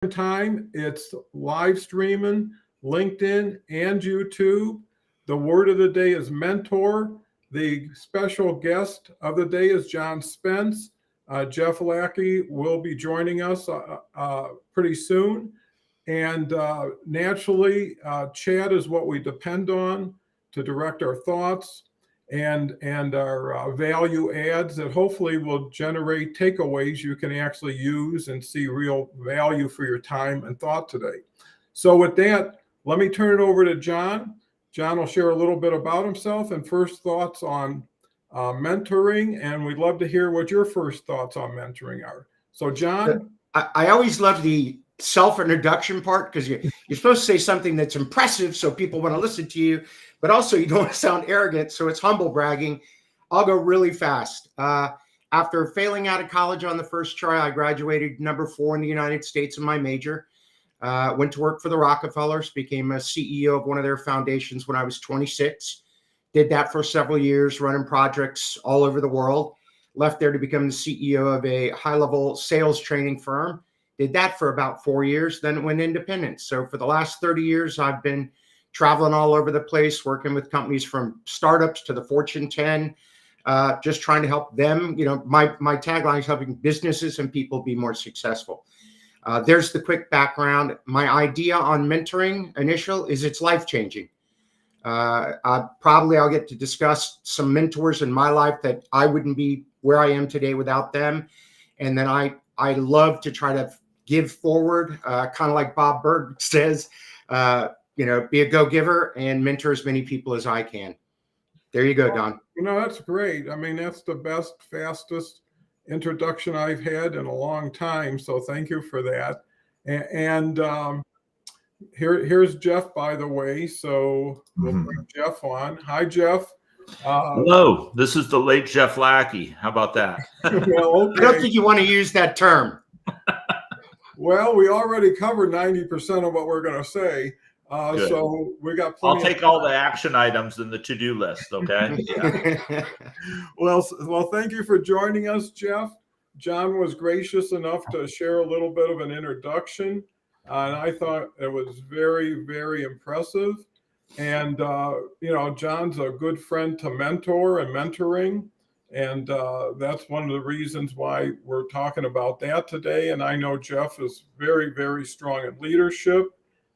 time. It's live streaming, LinkedIn and YouTube. The word of the day is mentor. The special guest of the day is John Spence. Jeff Lackey will be joining us pretty soon. And naturally, chat is what we depend on to direct our thoughts and our value adds that hopefully will generate takeaways you can actually use and see real value for your time and thought today. So with that, let me turn it over to John. John will share a little bit about himself and first thoughts on mentoring, and we'd love to hear what your first thoughts on mentoring are. So John? I always love the self-introduction part because you're supposed to say something that's impressive so people want to listen to you, but also you don't want to sound arrogant, so it's humble bragging. I'll go really fast. After failing out of college on the first try, I graduated number 4 in the United States in my major. Went to work for the Rockefellers, became a CEO of one of their foundations when I was 26. Did that for several years, running projects all over the world. Left there to become the CEO of a high-level sales training firm. Did that for about 4 years, then went independent. So for the last 30 years, I've been traveling all over the place, working with companies from startups to the Fortune 10, just trying to help them. You know, my tagline is helping businesses and people be more successful. There's the quick background. My idea on mentoring initial is it's life-changing. I'll get to discuss some mentors in my life that I wouldn't be where I am today without them. And then I love to try to give forward, kind of like Bob Berg says, be a go-giver and mentor as many people as I can. There you go, Don. That's great. I mean, that's the best, fastest introduction I've had in a long time. So thank you for that. And here's Jeff, by the way. So we'll bring Jeff on. Hi, Jeff. Hello, this is the late Jeff Lackey. How about that? Well, okay. I don't think you want to use that term. Well, we already covered 90% of what we're going to say. So we got plenty. I'll take all the action items in the to-do list, okay? Yeah. Well, thank you for joining us, Jeff. John was gracious enough to share a little bit of an introduction, and I thought it was very, very impressive. And, John's a good friend to mentor and mentoring. And that's one of the reasons why we're talking about that today. And I know Jeff is very, very strong in leadership,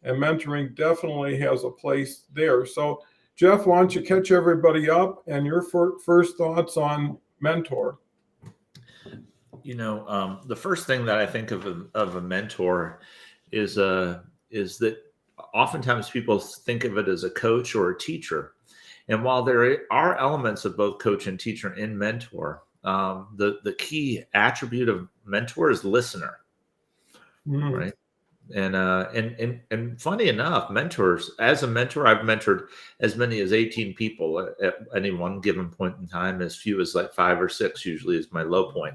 and mentoring definitely has a place there. So, Jeff, why don't you catch everybody up and your first thoughts on mentor? The first thing that I think of a mentor is that oftentimes people think of it as a coach or a teacher. And while there are elements of both coach and teacher in mentor, the key attribute of mentor is listener, right? And funny enough, mentors, as a mentor, I've mentored as many as 18 people at any one given point in time. As few as like 5 or 6 usually is my low point.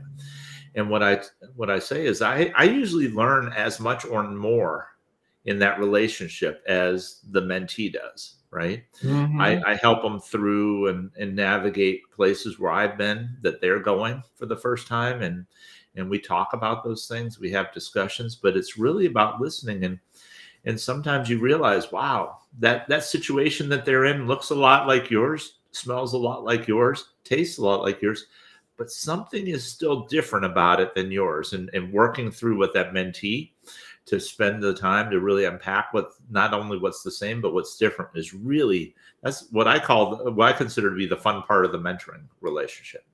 And what I say is I usually learn as much or more in that relationship as the mentee does. Right. Mm-hmm. I help them through and navigate places where I've been that they're going for the first time. And we talk about those things. We have discussions, but it's really about listening. And sometimes you realize, wow, that situation that they're in looks a lot like yours, smells a lot like yours, tastes a lot like yours, but something is still different about it than yours. And working through with that mentee to spend the time to really unpack not only what's the same, but what's different that's what I consider to be the fun part of the mentoring relationship.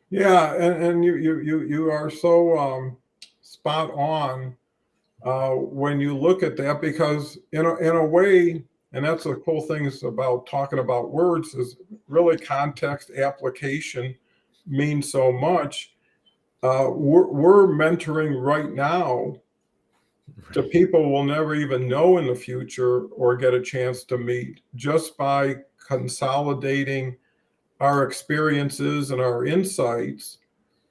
Yeah. And you are so spot on when you look at that, because in a way, and that's the cool thing about talking about words, is really context application means so much. We're mentoring right now to people we'll never even know in the future or get a chance to meet, just by consolidating our experiences and our insights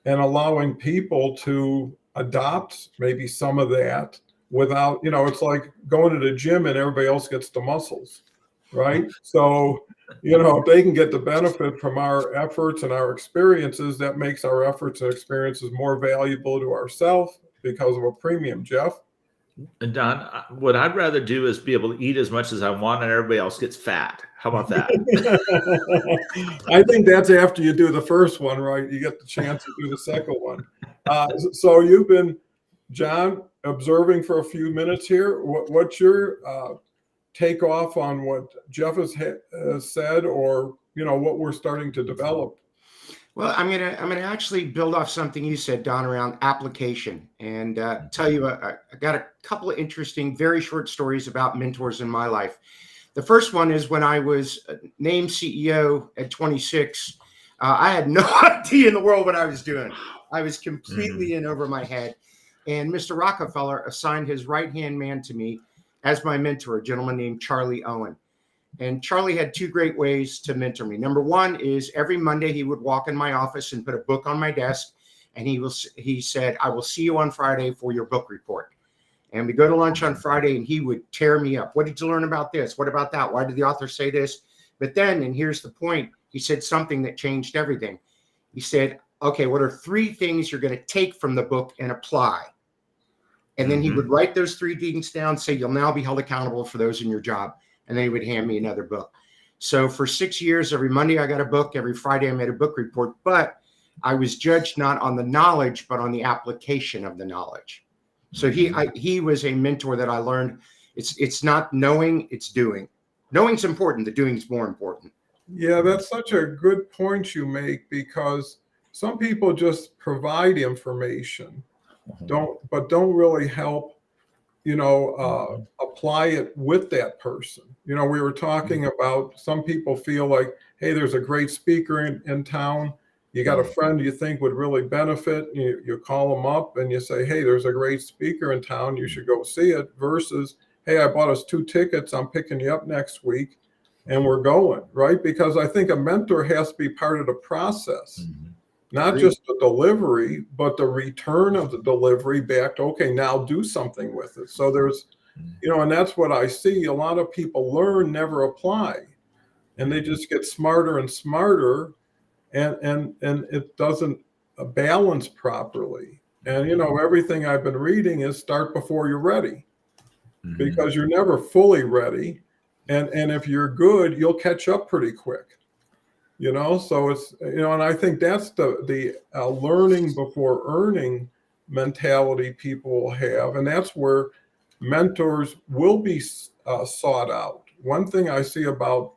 and allowing people to adopt maybe some of that without, it's like going to the gym and everybody else gets the muscles, right? So, if they can get the benefit from our efforts and our experiences, that makes our efforts and experiences more valuable to ourselves because of a premium, Jeff. And Don, what I'd rather do is be able to eat as much as I want and everybody else gets fat. How about that? I think that's after you do the first one, right? You get the chance to do the second one. So you've been, John, observing for a few minutes here. What's your take off on what Jeff has said, or what we're starting to develop? Well, I'm gonna actually build off something you said, Don, around application, and tell you I got a couple of interesting, very short stories about mentors in my life. The first one is when I was named CEO at 26. I had no idea in the world what I was doing. I was completely in over my head, and Mr. Rockefeller assigned his right-hand man to me as my mentor, a gentleman named Charlie Owen. And Charlie had two great ways to mentor me. Number one is every Monday he would walk in my office and put a book on my desk. And he said, I will see you on Friday for your book report. And we go to lunch on Friday and he would tear me up. What did you learn about this? What about that? Why did the author say this? But then, and here's the point, he said something that changed everything. He said, okay, what are 3 things you're going to take from the book and apply? And then he would write those 3 things down, say, you'll now be held accountable for those in your job. And then he would hand me another book. So for 6 years, every Monday I got a book. Every Friday I made a book report. But I was judged not on the knowledge, but on the application of the knowledge. So he was a mentor that I learned. It's not knowing, it's doing. Knowing's important. The doing is more important. Yeah, that's such a good point you make, because some people just provide information, don't really help apply it with that person. We were talking about, some people feel like, hey, there's a great speaker in town. You got a friend you think would really benefit. You call them up and you say, hey, there's a great speaker in town. You should go see it, versus, hey, I bought us 2 tickets. I'm picking you up next week and we're going, right? Because I think a mentor has to be part of the process. Not just the delivery, but the return of the delivery back to, okay, now do something with it. So there's, and that's what I see. A lot of people learn, never apply, and they just get smarter and smarter, and it doesn't balance properly. And, everything I've been reading is start before you're ready, because you're never fully ready. And if you're good, you'll catch up pretty quick. So it's, and I think that's the learning before earning mentality people will have. And that's where mentors will be sought out. One thing I see about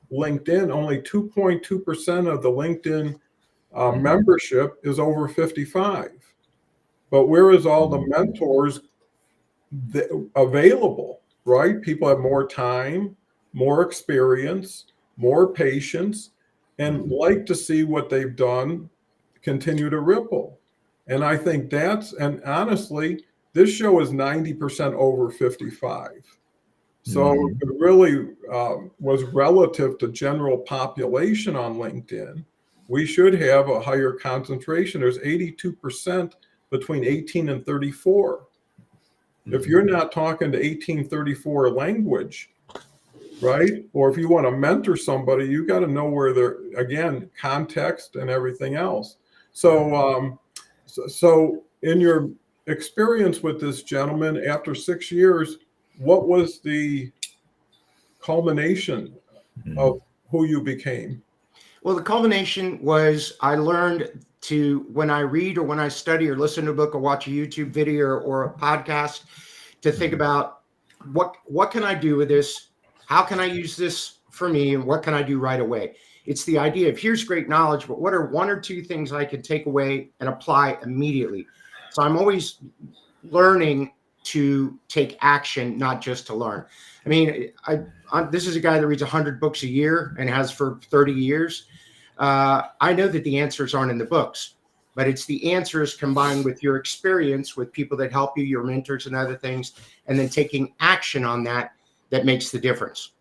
LinkedIn, only 2.2% of the LinkedIn membership is over 55. But where is all the mentors available, right? People have more time, more experience, more patience, and like to see what they've done continue to ripple. And I think and honestly, this show is 90% over 55. So it really was relative to general population on LinkedIn. We should have a higher concentration. There's 82% between 18 and 34. If you're not talking to 1834 language, right? Or if you want to mentor somebody, you got to know where they're, again, context and everything else. So, so in your experience with this gentleman, after 6 years, what was the culmination of who you became? Well, the culmination was I learned to, when I read or when I study or listen to a book or watch a YouTube video or a podcast, to think about what can I do with this? How can I use this for me? And what can I do right away? It's the idea of, here's great knowledge, but what are 1 or 2 things I can take away and apply immediately? So I'm always learning to take action, not just to learn. I mean, this is a guy that reads 100 books a year and has for 30 years. I know that the answers aren't in the books, but it's the answers combined with your experience with people that help you, your mentors and other things, and then taking action on that makes the difference,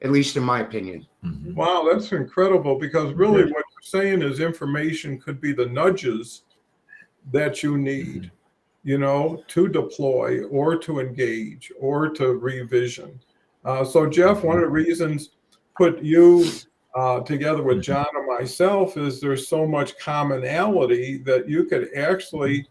at least in my opinion. Wow, that's incredible, because really what you're saying is information could be the nudges that you need, to deploy or to engage or to revision. So Jeff, one of the reasons put you together with John and myself is there's so much commonality that you could actually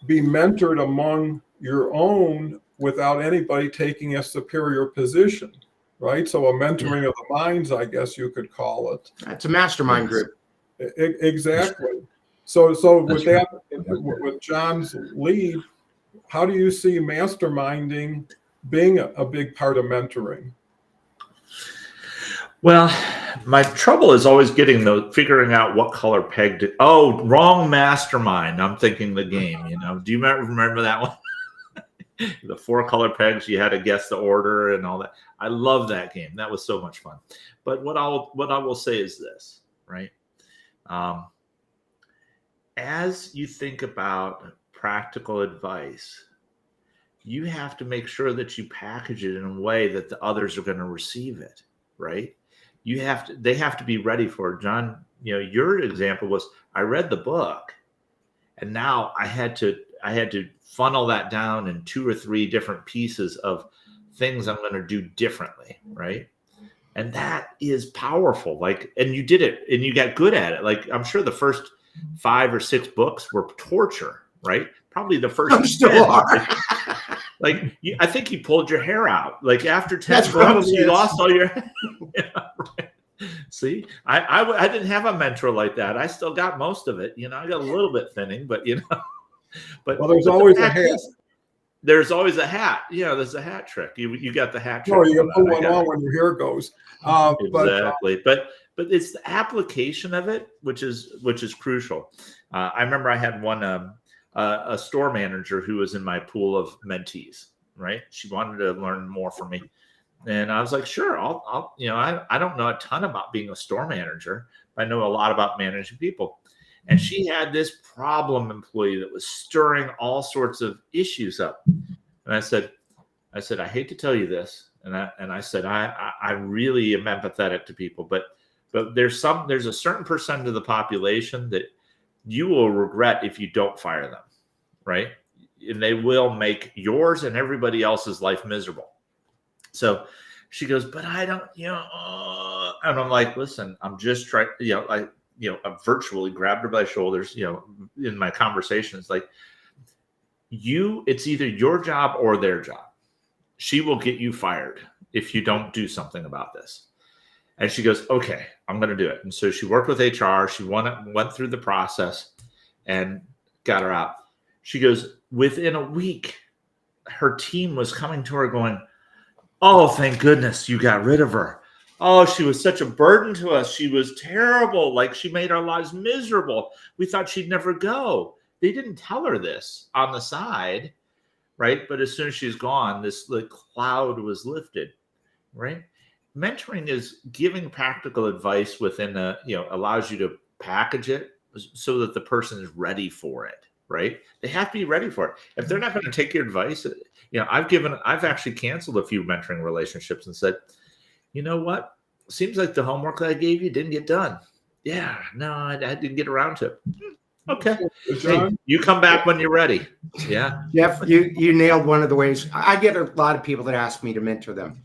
be mentored among your own without anybody taking a superior position, right? So a mentoring of the minds, I guess you could call it. It's a mastermind group. Exactly. So with That's that, with John's lead, how do you see masterminding being a big part of mentoring? Well, my trouble is always figuring out what color peg to. Oh, wrong mastermind. I'm thinking the game. Do you remember that one? The 4 color pegs. You had to guess the order and all that. I love that game. That was so much fun. But what I will say is this, right? As you think about practical advice, you have to make sure that you package it in a way that the others are going to receive it, right? They have to be ready for it. John, your example was, I read the book and now I had to funnel that down in 2 or 3 different pieces of things I'm going to do differently, right? And that is powerful. And you did it and you got good at it. I'm sure the first 5 or 6 books were torture, right? Probably the first 10. Still are. I think you pulled your hair out. After 10 That's books, probably you it. lost all your. Yeah, right. See, I didn't have a mentor like that. I still got most of it. I got a little bit thinning, but But Well, there's always a hat. There's always a hat. There's a hat trick. You got the hat trick. No, you can put one on when your hair goes. Exactly. But it's the application of it which is crucial. I remember I had one a store manager who was in my pool of mentees. Right? She wanted to learn more from me, and I was like, sure, I'll I don't know a ton about being a store manager, but I know a lot about managing people. And she had this problem employee that was stirring all sorts of issues up. And I said, I hate to tell you this. And I said, I really am empathetic to people, but there's a certain percent of the population that you will regret if you don't fire them. Right. And they will make yours and everybody else's life miserable. So she goes, but I don't, and I'm like, listen, I'm just trying, I virtually grabbed her by the shoulders, in my conversations, it's either your job or their job. She will get you fired if you don't do something about this. And she goes, okay, I'm going to do it. And so she worked with HR. She went through the process and got her out. She goes, within a week, her team was coming to her going, oh, thank goodness you got rid of her. Oh, she was such a burden to us. She was terrible. She made our lives miserable. We thought she'd never go. They didn't tell her this on the side, right? But as soon as she's gone, this cloud was lifted, right? Mentoring is giving practical advice within allows you to package it so that the person is ready for it, right? They have to be ready for it. If they're not going to take your advice, I've actually canceled a few mentoring relationships and said, you know what? Seems like the homework that I gave you didn't get done. Yeah, no, I didn't get around to it. Okay. Hey, you come back when you're ready. Yeah. Jeff, you nailed one of the ways. I get a lot of people that ask me to mentor them.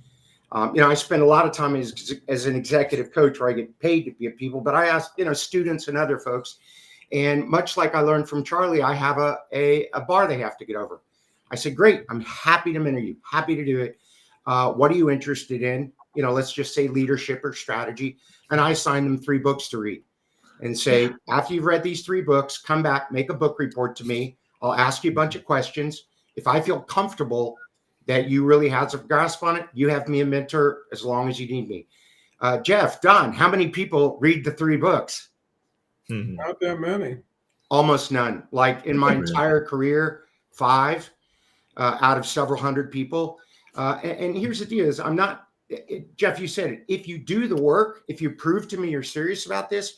I spend a lot of time as an executive coach where I get paid to be with people, but I ask, students and other folks. And much like I learned from Charlie, I have a bar they have to get over. I said, great, I'm happy to mentor you, happy to do it. What are you interested in? Let's just say leadership or strategy. And I assign them 3 books to read and say, after you've read these 3 books, come back, make a book report to me. I'll ask you a bunch of questions. If I feel comfortable that you really have a grasp on it, you have me a mentor as long as you need me. Jeff, Don, how many people read the 3 books? Not that many. Almost none. In my entire career, 5 out of several hundred people. And here's the deal is Jeff, you said it. If you do the work, if you prove to me you're serious about this,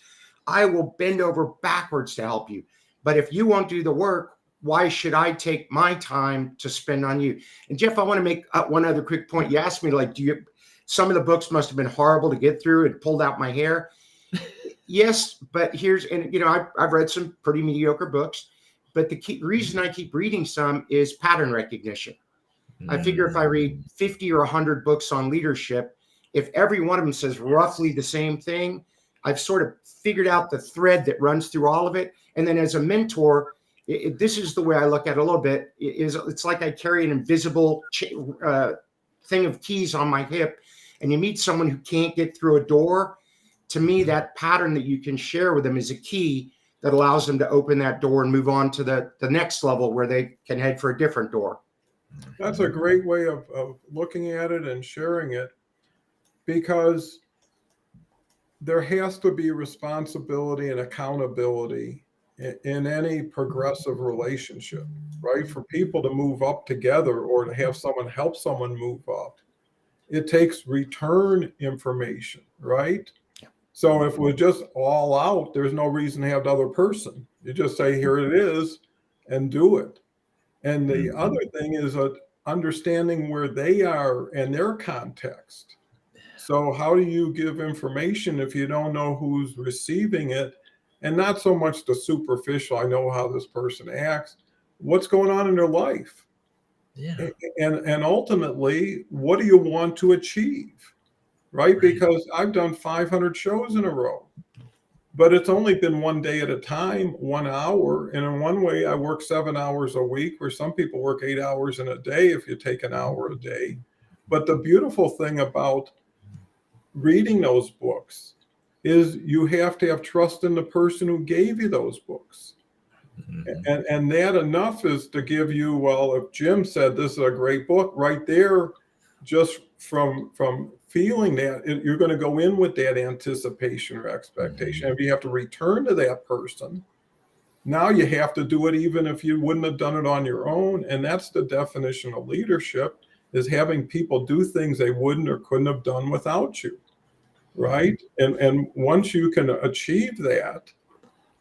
I will bend over backwards to help you. But if you won't do the work, why should I take my time to spend on you? And Jeff, I want to make one other quick point. You asked me, some of the books must have been horrible to get through and pulled out my hair. Yes, but I've read some pretty mediocre books, but the reason I keep reading some is pattern recognition. I figure if I read 50 or 100 books on leadership, if every one of them says roughly the same thing, I've sort of figured out the thread that runs through all of it. And then as a mentor, this is the way I look at it a little bit. It's like I carry an invisible thing of keys on my hip, and you meet someone who can't get through a door. To me, that pattern that you can share with them is a key that allows them to open that door and move on to the next level where they can head for a different door. That's a great way of looking at it and sharing it, because there has to be responsibility and accountability in any progressive relationship, right? For people to move up together or to have someone help someone move up, it takes return information, right? So if we're just all out, there's no reason to have the other person. You just say, here it is, and do it. And the other thing is understanding where they are and their context. So how do you give information if you don't know who's receiving it? And not so much the superficial, I know how this person acts, what's going on in their life? Yeah. And ultimately, what do you want to achieve? Right? Because I've done 500 shows in a row, but it's only been one day at a time, 1 hour. And in one way, I work 7 hours a week, where some people work 8 hours in a day if you take an hour a day. But the beautiful thing about reading those books is you have to have trust in the person who gave you those books. And that enough is to give you, well, if Jim said this is a great book, right there, just from feeling that, you're going to go in with that anticipation or expectation. If you have to return to that person, now you have to do it even if you wouldn't have done it on your own. And that's the definition of leadership, is having people do things they wouldn't or couldn't have done without you, right? And once you can achieve that,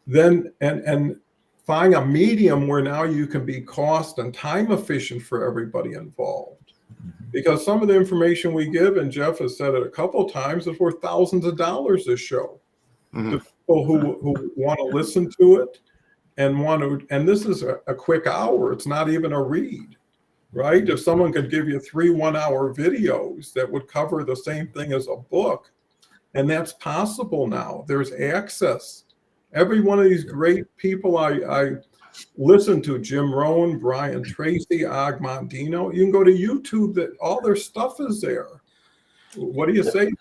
then and find a medium where now you can be cost and time efficient for everybody involved. Because some of the information we give, and Jeff has said it a couple of times, is worth thousands of dollars a show to people who want to listen to it and want to. And this is a quick hour. It's not even a read, right? If someone could give you 3 1-hour videos that would cover the same thing as a book, and that's possible now. There's access. Every one of these great people I listen to, Jim Rohn, Brian Tracy, Og Mondino, you can go to YouTube, that all their stuff is there. What do you say,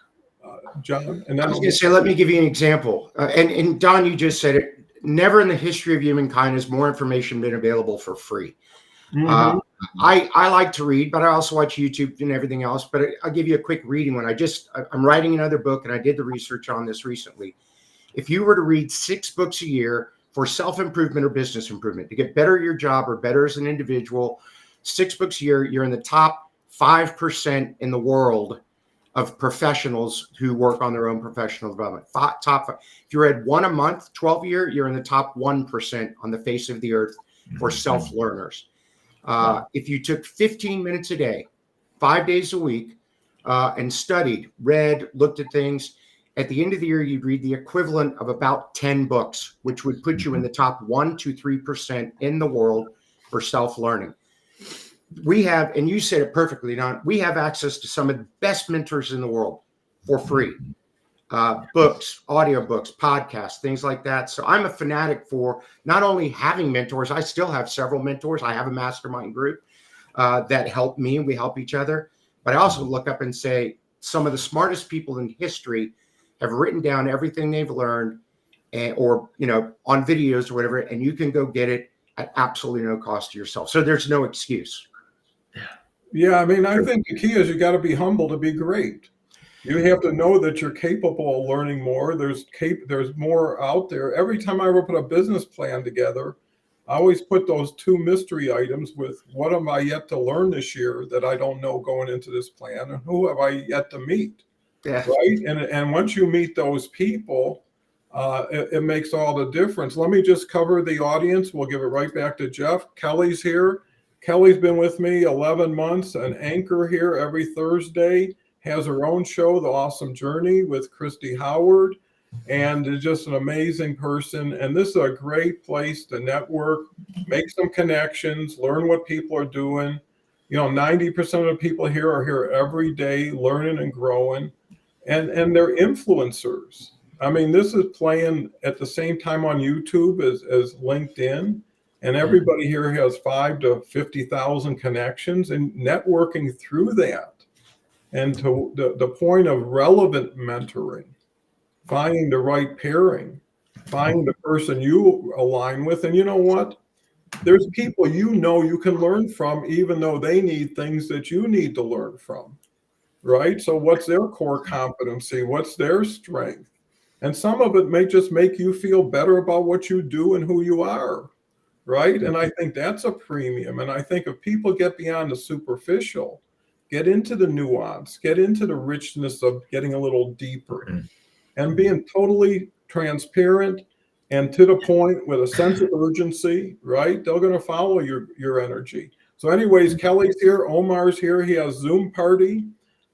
John? And I was going to say, let me give you an example. And Don, you just said it. Never in the history of humankind has more information been available for free. I like to read, but I also watch YouTube and everything else. But I'll give you a quick reading one. I'm writing another book, and I did the research on this recently. If you were to read 6 books a year for self-improvement or business improvement, to get better at your job or better as an individual, 6 books a year, you're in the top 5% in the world of professionals who work on their own professional development. Top 5. If you read 1 a month, 12 a year, you're in the top 1% on the face of the earth for self-learners. If you took 15 minutes a day, 5 days a week, and studied, read, looked at things, at the end of the year, you'd read the equivalent of about 10 books, which would put you in the top 1 to 3% in the world for self-learning. We have, and you said it perfectly, Don, we have access to some of the best mentors in the world for free. Books, audiobooks, podcasts, things like that. So I'm a fanatic for not only having mentors, I still have several mentors. I have a mastermind group that help me, and we help each other. But I also look up and say, some of the smartest people in history have written down everything they've learned, or on videos or whatever, and you can go get it at absolutely no cost to yourself. So there's no excuse. Yeah, I mean, I think the key is you got to be humble to be great. You have to know that you're capable of learning more. There's more out there. Every time I ever put a business plan together, I always put those 2 mystery items with what am I yet to learn this year that I don't know going into this plan, and who have I yet to meet? Yeah. Right. And once you meet those people, it makes all the difference. Let me just cover the audience. We'll give it right back to Jeff. Kelly's here. Kelly's been with me 11 months, an anchor here every Thursday, has her own show, The Awesome Journey with Christy Howard, and is just an amazing person. And this is a great place to network, make some connections, learn what people are doing. 90% of the people here are here every day learning and growing. And they're influencers. I mean, this is playing at the same time on YouTube as LinkedIn. And everybody here has 5 to 50,000 connections, and networking through that. And to the point of relevant mentoring, finding the right pairing, finding the person you align with. And you know what? There's people you can learn from, even though they need things that you need to learn from, right? So what's their core competency? What's their strength? And some of it may just make you feel better about what you do and who you are, right? And I think that's a premium. And I think if people get beyond the superficial, get into the nuance, get into the richness of getting a little deeper and being totally transparent and to the point with a sense of urgency, right? They're going to follow your energy. So anyways, Kelly's here, Omar's here. He has Zoom party.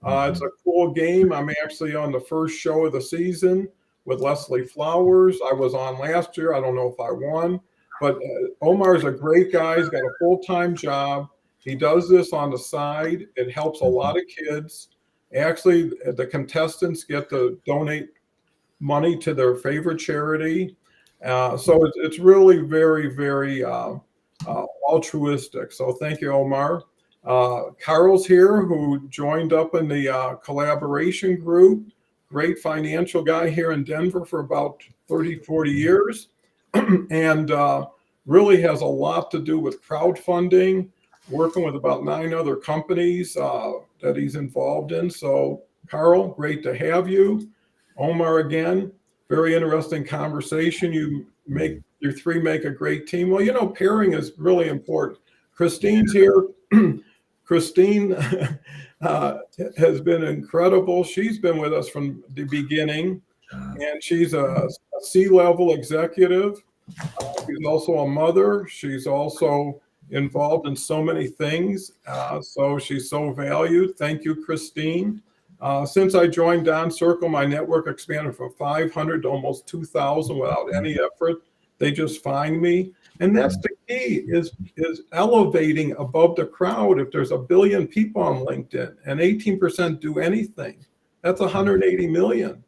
It's a cool game. I'm actually on the first show of the season with Leslie Flowers. I was on last year. I don't know if I won, but Omar's a great guy. He's got a full-time job. He does this on the side. It helps a lot of kids. Actually, the contestants get to donate money to their favorite charity. So it's really very, very altruistic. So thank you, Omar. Carl's here, who joined up in the collaboration group. Great financial guy here in Denver for about 30, 40 years. And really has a lot to do with crowdfunding, working with about 9 other companies that he's involved in. So Carl, great to have you. Omar, again, very interesting conversation. You three make a great team. Well, pairing is really important. Christine's here. Christine has been incredible. She's been with us from the beginning, and she's a C-level executive. She's also a mother. She's also involved in so many things. So she's so valued. Thank you, Christine. Since I joined Don Circle, my network expanded from 500 to almost 2,000 without any effort. They just find me. And that's the key, is elevating above the crowd. If there's 1 billion people on LinkedIn and 18% do anything, that's 180 million.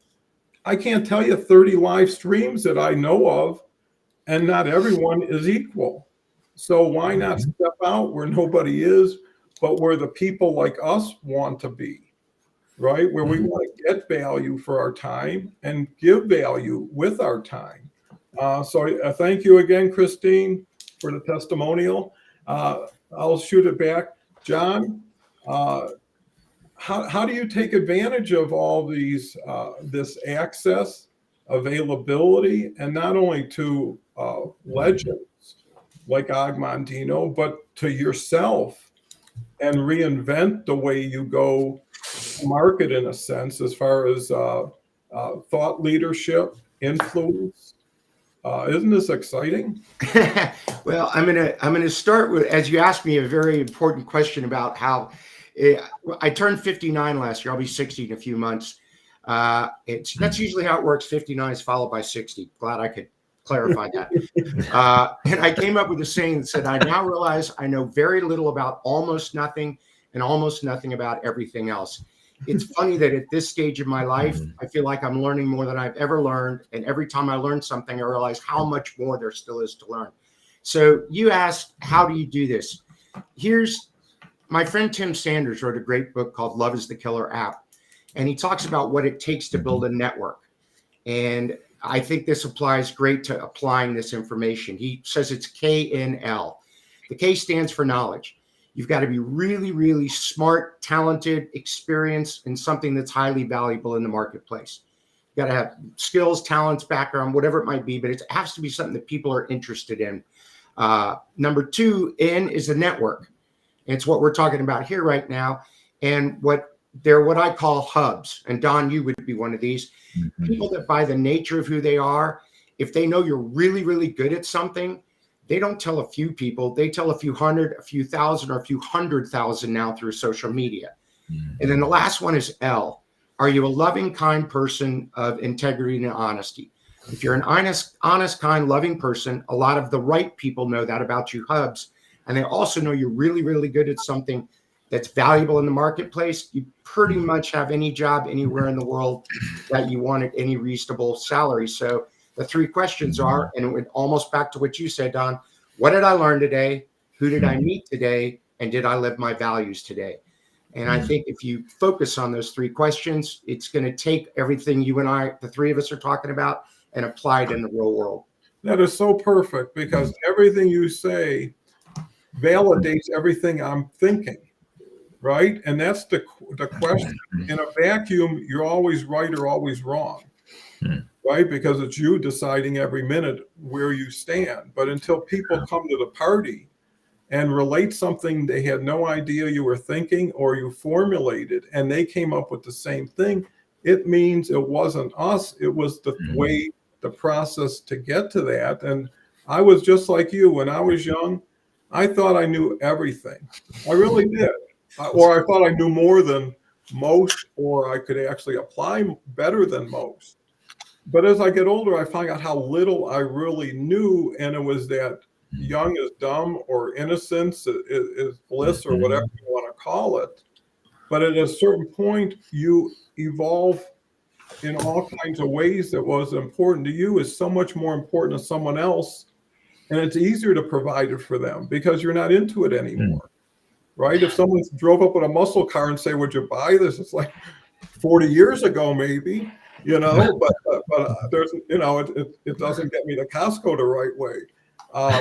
I can't tell you 30 live streams that I know of, and not everyone is equal. So why not step out where nobody is, but where the people like us want to be, right? Where we want to get value for our time and give value with our time. So thank you again, Christine, for the testimonial. I'll shoot it back. John, how do you take advantage of all these, this access, availability, and not only to legends like Og Mondino, but to yourself, and reinvent the way you go to market, in a sense, as far as thought leadership, influence? Isn't this exciting? Well, I'm gonna start with, as you asked me a very important question about how I turned 59 last year. I'll be 60 in a few months. That's usually how it works. 59 is followed by 60. Glad I could clarify that. And I came up with a saying that said, I now realize I know very little about almost nothing and almost nothing about everything else. It's funny that at this stage of my life, I feel like I'm learning more than I've ever learned. And every time I learn something, I realize how much more there still is to learn. So you asked, how do you do this? Here's my friend Tim Sanders wrote a great book called Love is the Killer App. And he talks about what it takes to build a network. And I think this applies great to applying this information. He says it's KNL. The K stands for knowledge. You've got to be really, really smart, talented, experienced in something that's highly valuable in the marketplace. You got to have skills, talents, background, whatever it might be, but it has to be something that people are interested in. Number 2, N is a network. It's what we're talking about here right now. And they're what I call hubs. And Don, you would be one of these. People that, by the nature of who they are, if they know you're really, really good at something, they don't tell a few people. They tell a few hundred, a few thousand, or a few 100,000 now through social media. And then the last one is L. Are you a loving, kind person of integrity and honesty? If you're an honest, kind, loving person, a lot of the right people know that about you, hubs. And they also know you're really, really good at something that's valuable in the marketplace. You pretty much have any job anywhere in the world that you want at any reasonable salary. So the 3 questions are, and it went almost back to what you said, Don, What did I learn today? Who did I meet today? And did I live my values today? And I think if you focus on those three questions, it's going to take everything you and I, the three of us, are talking about and apply it in the real world. That is so perfect, because everything you say validates everything I'm thinking, right? And that's the question. In a vacuum, you're always right or always wrong, right? Because it's you deciding every minute where you stand. But until people come to the party and relate something they had no idea you were thinking, or you formulated and they came up with the same thing, it means it wasn't us. It was the way, the process to get to that. And I was just like you. When I was young, I thought I knew everything. I really did. Or I thought I knew more than most, or I could actually apply better than most. But as I get older, I find out how little I really knew. And it was that young is dumb, or innocence is bliss, or whatever you want to call it. But at a certain point, you evolve in all kinds of ways. That was important to you is so much more important to someone else. And it's easier to provide it for them because you're not into it anymore, right? If someone drove up with a muscle car and say, would you buy this? It's like 40 years ago, maybe, but there's, it doesn't get me to Costco the right way.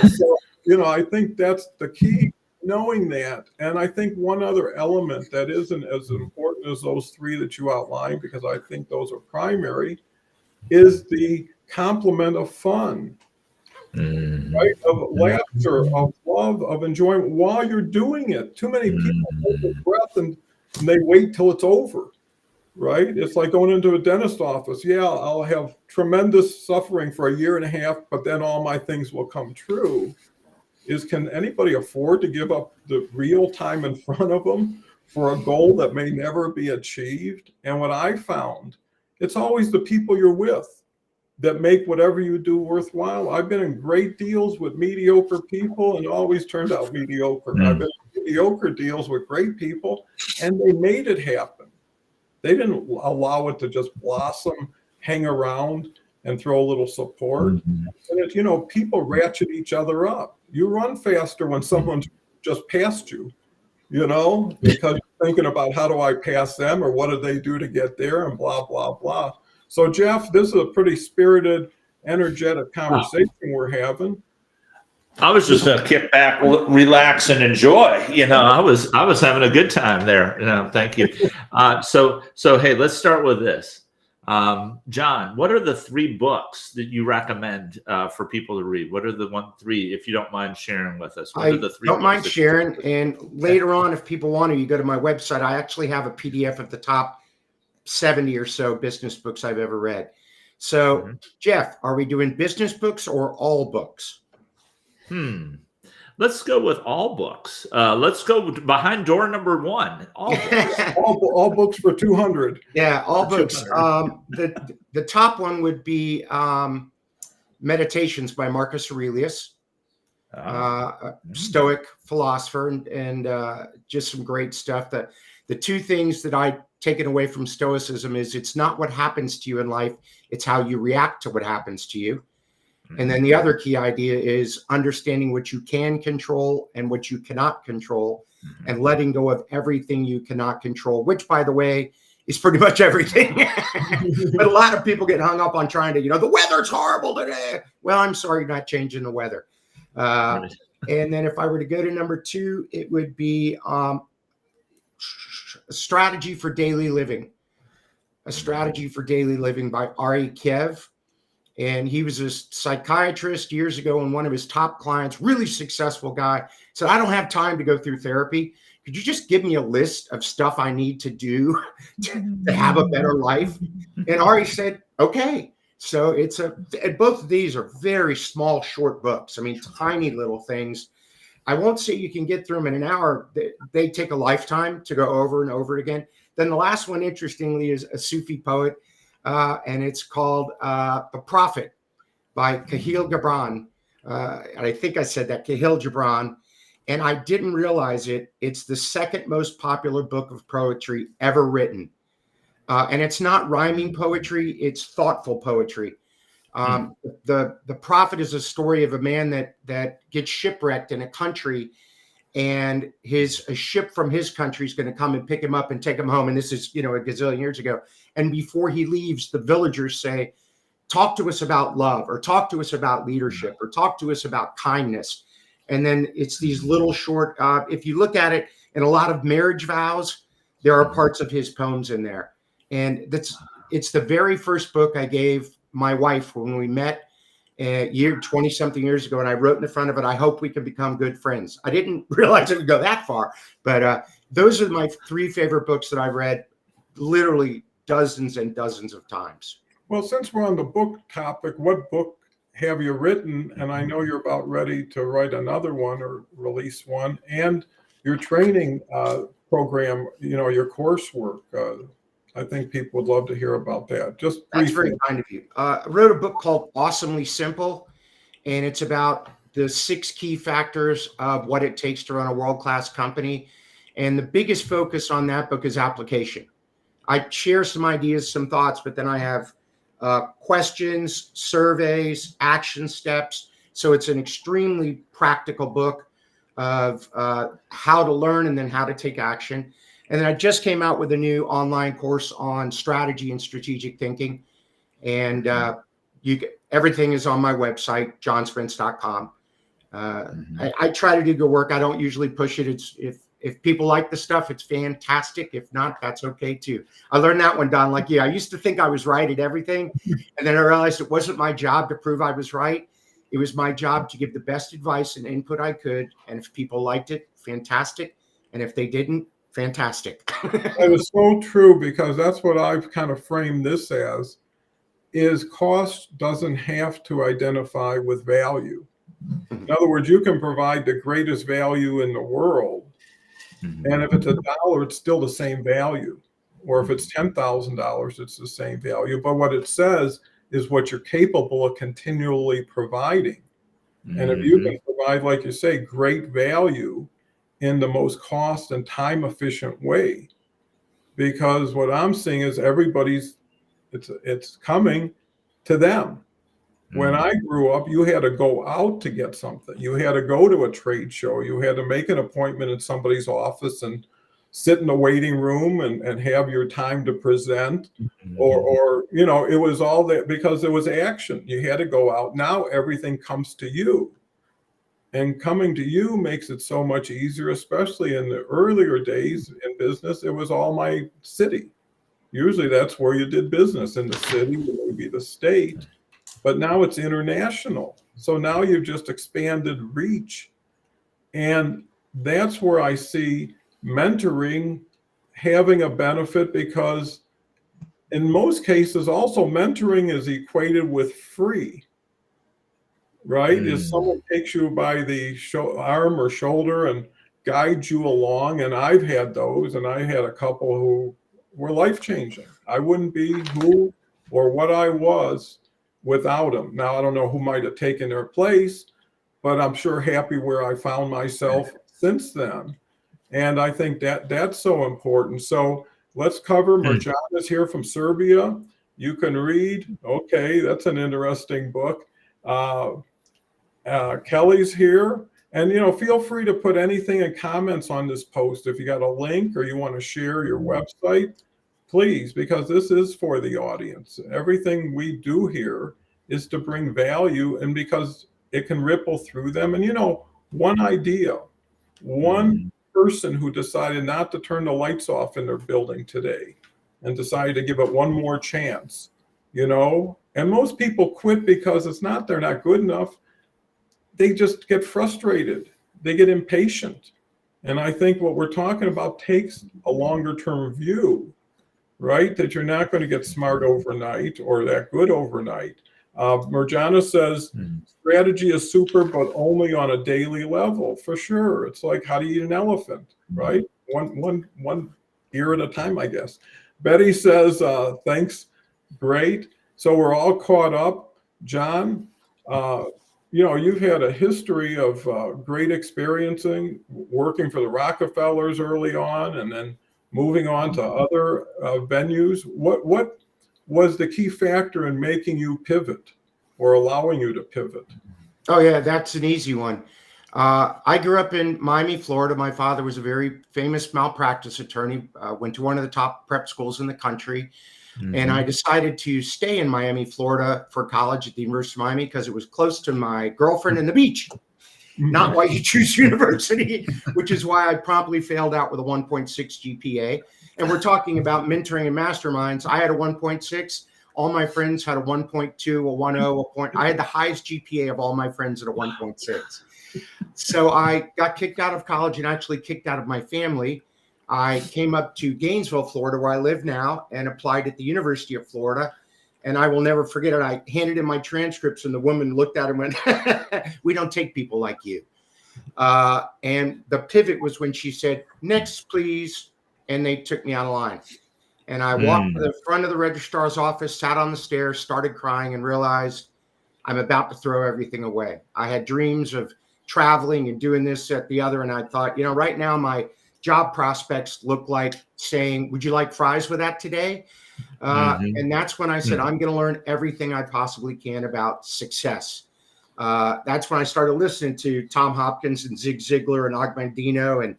So, I think that's the key, knowing that. And I think one other element that isn't as important as those three that you outlined, because I think those are primary, is the complement of fun, right? Of laughter, of love, of enjoyment while you're doing it. Too many people hold their breath and they wait till it's over, right? It's like going into a dentist office. Yeah, I'll have tremendous suffering for a year and a half, but then all my things will come true. Can anybody afford to give up the real time in front of them for a goal that may never be achieved? And what I found, it's always the people you're with that make whatever you do worthwhile. I've been in great deals with mediocre people and always turned out mediocre. I've been in mediocre deals with great people and they made it happen. They didn't allow it to just blossom, hang around, and throw a little support. And it, people ratchet each other up. You run faster when someone's just passed you, because you're thinking about how do I pass them, or what do they do to get there, and blah, blah, blah. So, Jeff, this is a pretty spirited, energetic conversation we're having. I was just going to kick back, relax, and enjoy. I was having a good time there. Thank you. So hey, let's start with this. John, what are the 3 books that you recommend for people to read? What are the 3, if you don't mind sharing with us? What are the 3 don't mind sharing. And later on, if people want to, you go to my website. I actually have a PDF of the top 70 or so business books I've ever read. So, Jeff, are we doing business books or all books? Let's go with all books. Let's go behind door number 1. All books. all books for 200. Yeah, all books. The top one would be Meditations by Marcus Aurelius, Stoic philosopher, and just some great stuff. The 2 things that I've taken away from Stoicism is it's not what happens to you in life, it's how you react to what happens to you. And then the other key idea is understanding what you can control and what you cannot control, and letting go of everything you cannot control, which, by the way, is pretty much everything. But a lot of people get hung up on trying to, the weather's horrible today. Well, I'm sorry, you're not changing the weather. And then if I were to go to number 2, it would be A Strategy for Daily Living. A Strategy for Daily Living by Ari Kiev. And he was a psychiatrist years ago, and one of his top clients, really successful guy, said, I don't have time to go through therapy. Could you just give me a list of stuff I need to do to have a better life? And Ari said, okay. So and both of these are very small, short books. I mean, tiny little things. I won't say you can get through them in an hour. They take a lifetime to go over and over again. Then the last one, interestingly, is a Sufi poet. And it's called The Prophet by Kahlil Gibran. And I think I said that, Kahlil Gibran. And I didn't realize it. It's the 2nd most popular book of poetry ever written. And it's not rhyming poetry. It's thoughtful poetry. The Prophet is a story of a man that gets shipwrecked in a country, and a ship from his country is going to come and pick him up and take him home. And this is, a gazillion years ago. And before he leaves, the villagers say, talk to us about love, or talk to us about leadership, or talk to us about kindness. And then it's these little short, if you look at it in a lot of marriage vows, there are parts of his poems in there. And it's the very first book I gave my wife when we met 20 something years ago. And I wrote in the front of it, I hope we can become good friends. I didn't realize it would go that far, but those are my 3 favorite books that I've read literally dozens and dozens of times. Well, since we're on the book topic, what book have you written? And I know you're about ready to write another one or release one, and your training program, your coursework. I think people would love to hear about that. Just briefly. That's very kind of you. I wrote a book called Awesomely Simple, and it's about the 6 key factors of what it takes to run a world-class company. And the biggest focus on that book is application. I share some ideas, some thoughts, but then I have questions, surveys, action steps. So it's an extremely practical book of how to learn and then how to take action. And then I just came out with a new online course on strategy and strategic thinking. And everything is on my website, johnsprince.com. I try to do good work. I don't usually push it. If people like the stuff, it's fantastic. If not, that's okay too. I learned that one, Don. Like, I used to think I was right at everything. And then I realized it wasn't my job to prove I was right. It was my job to give the best advice and input I could. And if people liked it, fantastic. And if they didn't, fantastic. That is so true, because that's what I've kind of framed this as, is cost doesn't have to identify with value. In other words, you can provide the greatest value in the world, and if it's $1, it's still the same value. Or if it's $10,000, it's the same value. But what it says is what you're capable of continually providing. And if you can provide, like you say, great value in the most cost and time efficient way, because what I'm seeing is it's coming to them. When I grew up, you had to go out to get something. You had to go to a trade show. You had to make an appointment in somebody's office and sit in the waiting room and have your time to present. Or it was all that, because there was action. You had to go out. Now everything comes to you. And coming to you makes it so much easier, especially in the earlier days in business. It was all my city. Usually that's where you did business, in the city, maybe the state. But now it's international. So now you've just expanded reach. And that's where I see mentoring having a benefit, because in most cases also mentoring is equated with free, right? If someone takes you by the arm or shoulder and guides you along, and I've had those, and I had a couple who were life-changing. I wouldn't be who or what I was without them. Now, I don't know who might have taken their place, but I'm sure happy where I found myself since then. And I think that's so important. So let's cover. Mirjana is here from Serbia. You can read. Okay, that's an interesting book. Kelly's here. And, feel free to put anything in comments on this post. If you got a link or you want to share your website, please, because this is for the audience. Everything we do here is to bring value, and because it can ripple through them. And, one idea, one person who decided not to turn the lights off in their building today and decided to give it one more chance, and most people quit because they're not good enough. They just get frustrated. They get impatient. And I think what we're talking about takes a longer term view, right? That you're not going to get smart overnight or that good overnight. Mirjana says strategy is super, but only on a daily level, for sure. It's like, how do you eat an elephant, right? One ear at a time, I guess. Betty says, thanks. Great. So we're all caught up. John, you've had a history of great experiencing, working for the Rockefellers early on, and then moving on to other venues. What was the key factor in making you pivot? or allowing you to pivot? Oh, yeah, that's an easy one. I grew up in Miami, Florida. My father was a very famous malpractice attorney, went to one of the top prep schools in the country. And I decided to stay in Miami, Florida for college at the University of Miami because it was close to my girlfriend and the beach. Not why you choose university, which is why I promptly failed out with a 1.6 GPA. And we're talking about mentoring and masterminds. I had a 1.6. All my friends had a 1.2, a 1.0, a point. I had the highest GPA of all my friends at a 1.6. So I got kicked out of college and actually kicked out of my family. I came up to Gainesville, Florida, where I live now, and applied at the University of Florida. And I will never forget it. I handed in my transcripts, and the woman looked at it and went, "We don't take people like you." And the pivot was when she said, "Next, please." And they took me out of line. And I walked to the front of the registrar's office, sat on the stairs, started crying, and realized I'm about to throw everything away. I had dreams of traveling and doing this, that, the other. And I thought, right now my job prospects look like saying, "Would you like fries with that today?" And that's when I said, I'm going to learn everything I possibly can about success. That's when I started listening to Tom Hopkins and Zig Ziglar and Og Mandino and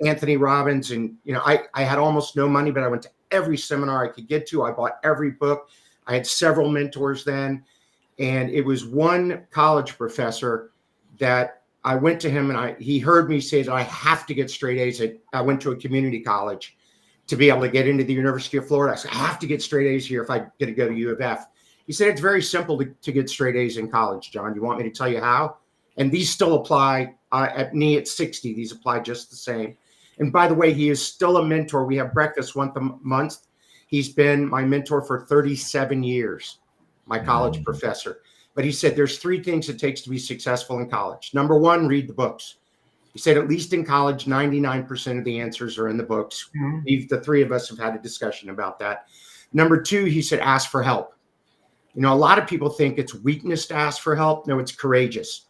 Anthony Robbins. And, I had almost no money, but I went to every seminar I could get to. I bought every book. I had several mentors then. And it was one college professor that I went to him, and he heard me say that I have to get straight A's. I went to a community college to be able to get into the University of Florida. I said, I have to get straight A's here if I get to go to U of F. He said, it's very simple to get straight A's in college, John. You want me to tell you how? And these still apply at me at 60. These apply just the same. And by the way, he is still a mentor. We have breakfast once a month. He's been my mentor for 37 years, my college professor. But he said there's 3 things it takes to be successful in college. Number 1, read the books. He said, at least in college, 99% of the answers are in the books. The 3 of us have had a discussion about that. Number 2, he said, ask for help. A lot of people think it's weakness to ask for help. No, it's courageous.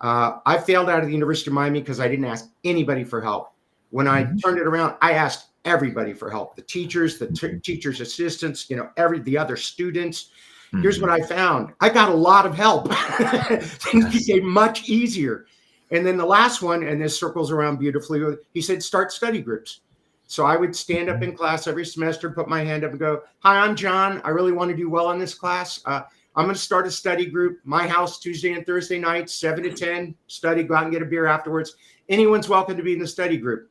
I failed out of the University of Miami because I didn't ask anybody for help. When I turned it around, I asked everybody for help. The teachers, the teachers' assistants, the other students. Here's what I found. I got a lot of help. Things became much easier. And then the last one, and this circles around beautifully, he said, start study groups. So I would stand up in class every semester, put my hand up and go, "Hi, I'm John. I really want to do well in this class. I'm going to start a study group. My house, Tuesday and Thursday nights, 7 to 10, study, go out and get a beer afterwards. Anyone's welcome to be in the study group,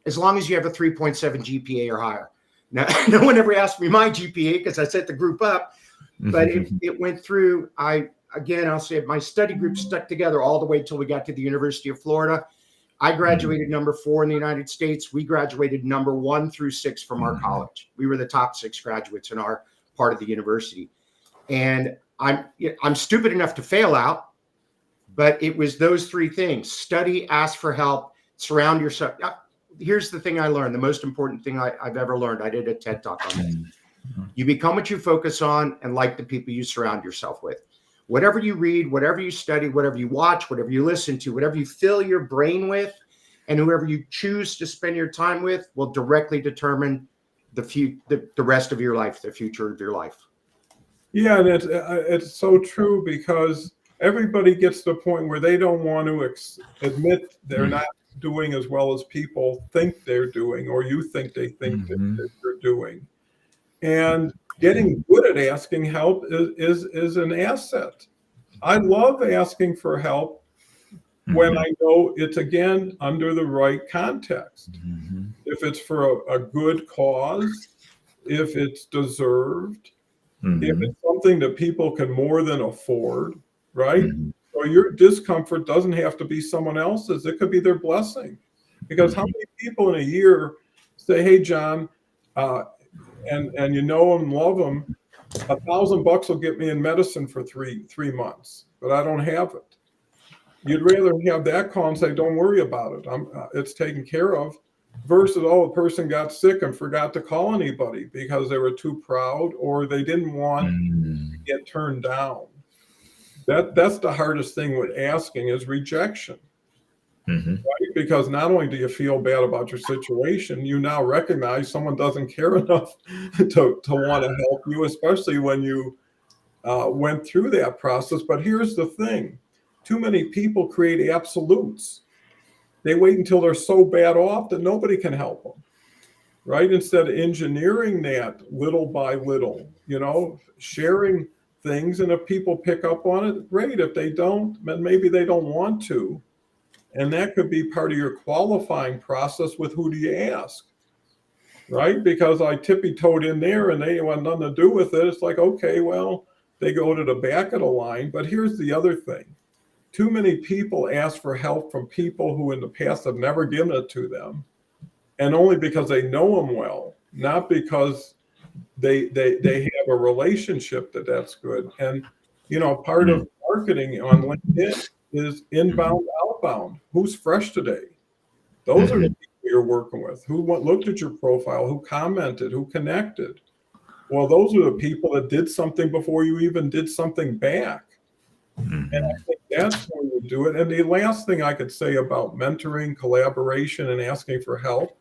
as long as you have a 3.7 GPA or higher." Now, no one ever asked me my GPA because I set the group up, but it went through. I'll say my study group stuck together all the way till we got to the University of Florida. I graduated number 4 in the United States. We graduated number 1 through 6 from our college. We were the top 6 graduates in our part of the university. And I'm stupid enough to fail out, but it was those 3 things: study, ask for help, surround yourself. Here's the thing I learned, the most important thing I've ever learned. I did a TED Talk on this. You become what you focus on and like the people you surround yourself with. Whatever you read, whatever you study, whatever you watch, whatever you listen to, whatever you fill your brain with, and whoever you choose to spend your time with will directly determine the rest of your life, the future of your life. Yeah, and it's so true, because everybody gets to the point where they don't want to admit they're not doing as well as people think they're doing, or you think they think that you're doing. And getting good at asking help is an asset. I love asking for help when I know it's, again, under the right context. If it's for a good cause, if it's deserved, if it's something that people can more than afford, right? So your discomfort doesn't have to be someone else's. It could be their blessing. Because how many people in a year say, "Hey, John," and you know them, love them, $1,000 will get me in medicine for three months, but I don't have it. You'd rather have that call and say, "Don't worry about it. It's taken care of," versus, "Oh, a person got sick and forgot to call anybody because they were too proud or they didn't want to get turned down." That's the hardest thing with asking, is rejection. Right? Because not only do you feel bad about your situation, you now recognize someone doesn't care enough to want to help you, especially when you went through that process. But here's the thing. Too many people create absolutes. They wait until they're so bad off that nobody can help them, right? Instead of engineering that little by little, sharing things. And if people pick up on it, great. If they don't, then maybe they don't want to. And that could be part of your qualifying process with who do you ask, right? Because I tippy-toed in there and they want nothing to do with it. It's like, okay, well, they go to the back of the line. But here's the other thing. Too many people ask for help from people who in the past have never given it to them. And only because they know them well, not because they have a relationship that's good. And, part of marketing on LinkedIn is inbound, outbound. Who's fresh today? Those are the people you're working with. Who looked at your profile, who commented, who connected. Well, those are the people that did something before you even did something back. And I think that's where you do it. And the last thing I could say about mentoring, collaboration, and asking for help,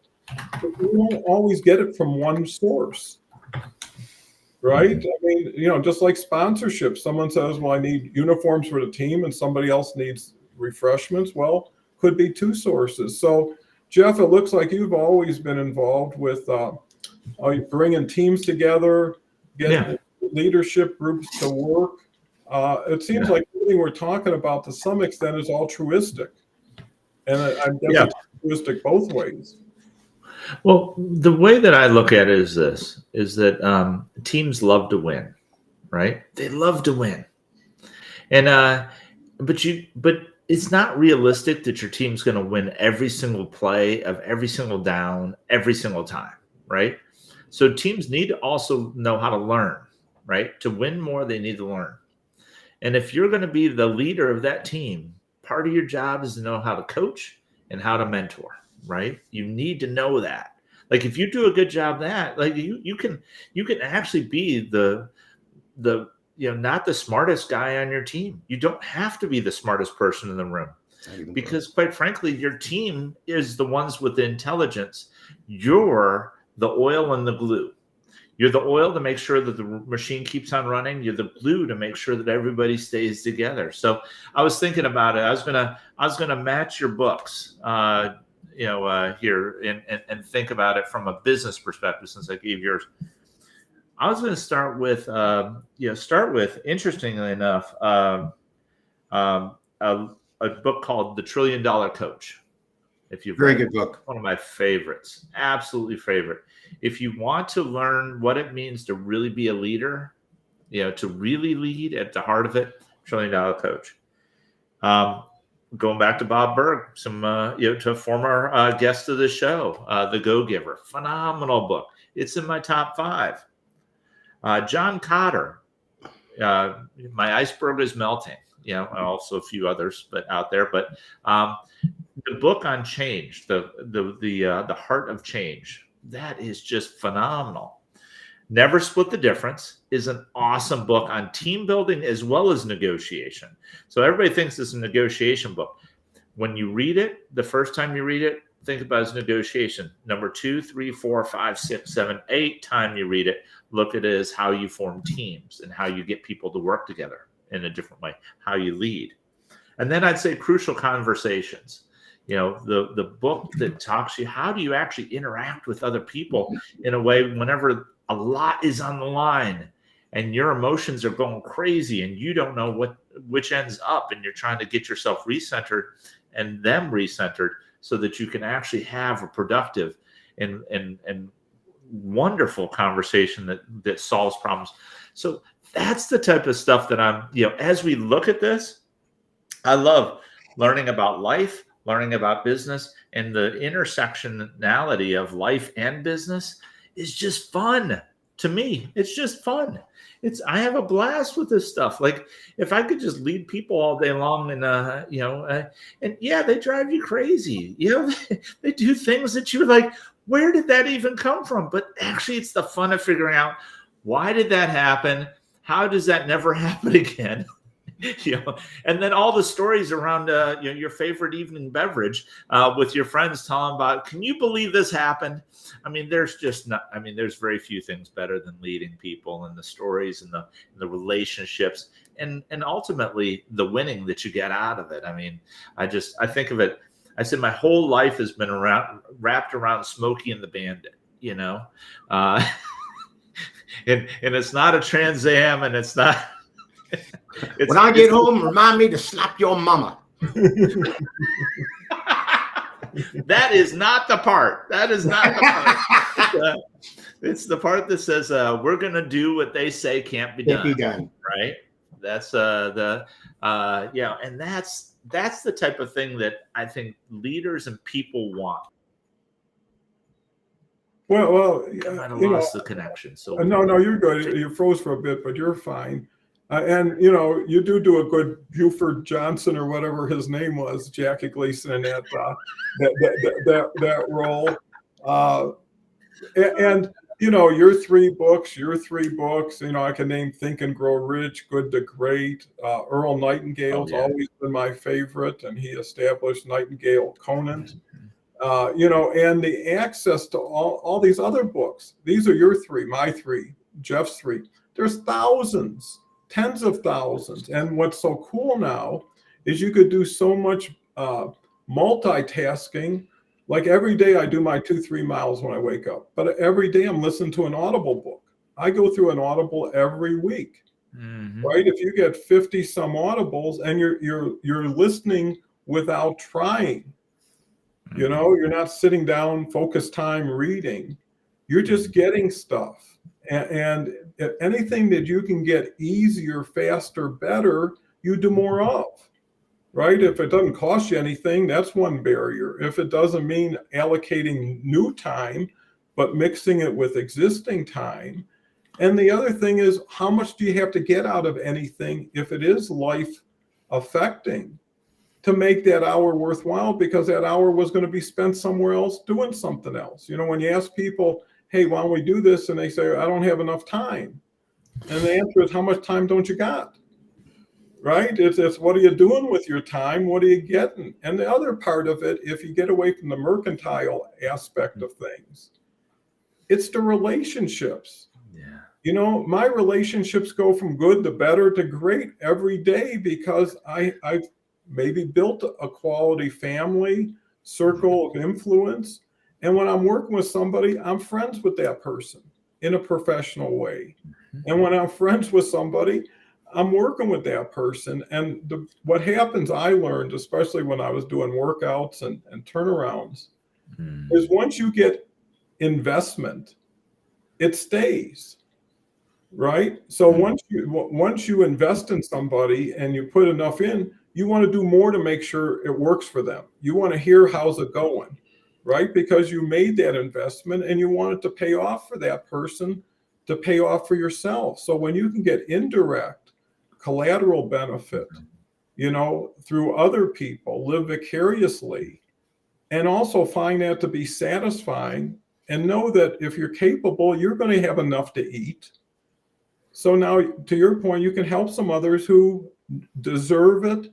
you won't always get it from one source. Right? I mean, just like sponsorship, someone says, well, I need uniforms for the team and somebody else needs refreshments. Well, could be two sources. So, Jeff, it looks like you've always been involved with bringing teams together, getting leadership groups to work. It seems like everything we're talking about to some extent is altruistic. And I'm definitely altruistic both ways. Well, the way that I look at it is this, is that teams love to win, right? They love to win. And but it's not realistic that your team's going to win every single play of every single down, every single time, right? So teams need to also know how to learn, right? To win more, they need to learn. And if you're going to be the leader of that team, part of your job is to know how to coach and how to mentor. Right? You need to know that. Like if you do a good job that, like you can actually be the not the smartest guy on your team. You don't have to be the smartest person in the room. Because quite frankly, your team is the ones with the intelligence. You're the oil and the glue. You're the oil to make sure that the machine keeps on running. You're the glue to make sure that everybody stays together. So I was thinking about it. I was gonna match your books. Here and think about it from a business perspective, since I gave yours. I was going to start with interestingly enough, a book called The $1 Trillion Coach. If you've very good book, one of my favorites, absolutely favorite. If you want to learn what it means to really be a leader, to really lead at the heart of it, $1 Trillion Coach. Going back to Bob Berg, to a former guest of the show, The Go-Giver, phenomenal book. It's in my top 5. John Cotter, My Iceberg is Melting. Also a few others, but out there. But the book on change, the heart of change, that is just phenomenal. Never Split the Difference is an awesome book on team building as well as negotiation. So everybody thinks it's a negotiation book. When you read it, the first time you read it, think about it as negotiation. Number 2, 3, 4, 5, 6, 7, 8 time you read it, look at it as how you form teams and how you get people to work together in a different way, how you lead. And then I'd say Crucial Conversations. The book that talks to you, how do you actually interact with other people in a way whenever a lot is on the line and your emotions are going crazy and you don't know which ends up, and you're trying to get yourself recentered and them recentered so that you can actually have a productive and wonderful conversation that solves problems. So that's the type of stuff that I'm, as we look at this, I love learning about life, learning about business, and the intersectionality of life and business is just fun to me. It's just fun. I have a blast with this stuff. Like if I could just lead people all day long and, they drive you crazy. They do things that you're like, where did that even come from? But actually it's the fun of figuring out, why did that happen? How does that never happen again? And then all the stories around your favorite evening beverage with your friends telling about, can you believe this happened? I mean, there's very few things better than leading people, and the stories and the relationships and ultimately the winning that you get out of it. I mean, I think of it. I said my whole life has been wrapped around Smokey and the Bandit, and it's not a Trans Am, and it's not. When I get home, remind me to slap your mama. That is not the part. That is not the part. It's the part that says we're going to do what they say can't be done. Right? That's and that's the type of thing that I think leaders and people want. Well, I might have lost the connection. So no, you're good. You froze for a bit, but you're fine. And you do a good Buford Johnson or whatever his name was, Jackie Gleason in that role. And your three books. I can name Think and Grow Rich, Good to Great. Earl Nightingale's always been my favorite, and he established Nightingale Conant. And the access to all these other books. These are your three, my three, Jeff's three. There's thousands. Tens of thousands. And what's so cool now is you could do so much multitasking. Like every day I do my 2-3 miles when I wake up, but every day I'm listening to an Audible book. I go through an Audible every week, right? If you get 50 some Audibles and you're listening without trying, you're not sitting down, focus time reading, you're just getting stuff. And anything that you can get easier, faster, better, you do more of, right? If it doesn't cost you anything, that's one barrier. If it doesn't mean allocating new time, but mixing it with existing time. And the other thing is, how much do you have to get out of anything if it is life affecting to make that hour worthwhile? Because that hour was going to be spent somewhere else doing something else. When you ask people, hey, why don't we do this? And they say, I don't have enough time. And the answer is, how much time don't you got? Right? It's what are you doing with your time? What are you getting? And the other part of it, if you get away from the mercantile aspect of things, it's the relationships. Yeah. My relationships go from good to better to great every day because I've maybe built a quality family, circle of influence. And when I'm working with somebody, I'm friends with that person in a professional way. And when I'm friends with somebody, I'm working with that person. And what happens, I learned, especially when I was doing workouts and turnarounds, is once you get investment, it stays, right? So once you invest in somebody and you put enough in, you want to do more to make sure it works for them. You want to hear how's it going. Right? Because you made that investment and you want it to pay off for that person, to pay off for yourself. So when you can get indirect collateral benefit, through other people, live vicariously, and also find that to be satisfying and know that if you're capable, you're going to have enough to eat. So now, to your point, you can help some others who deserve it,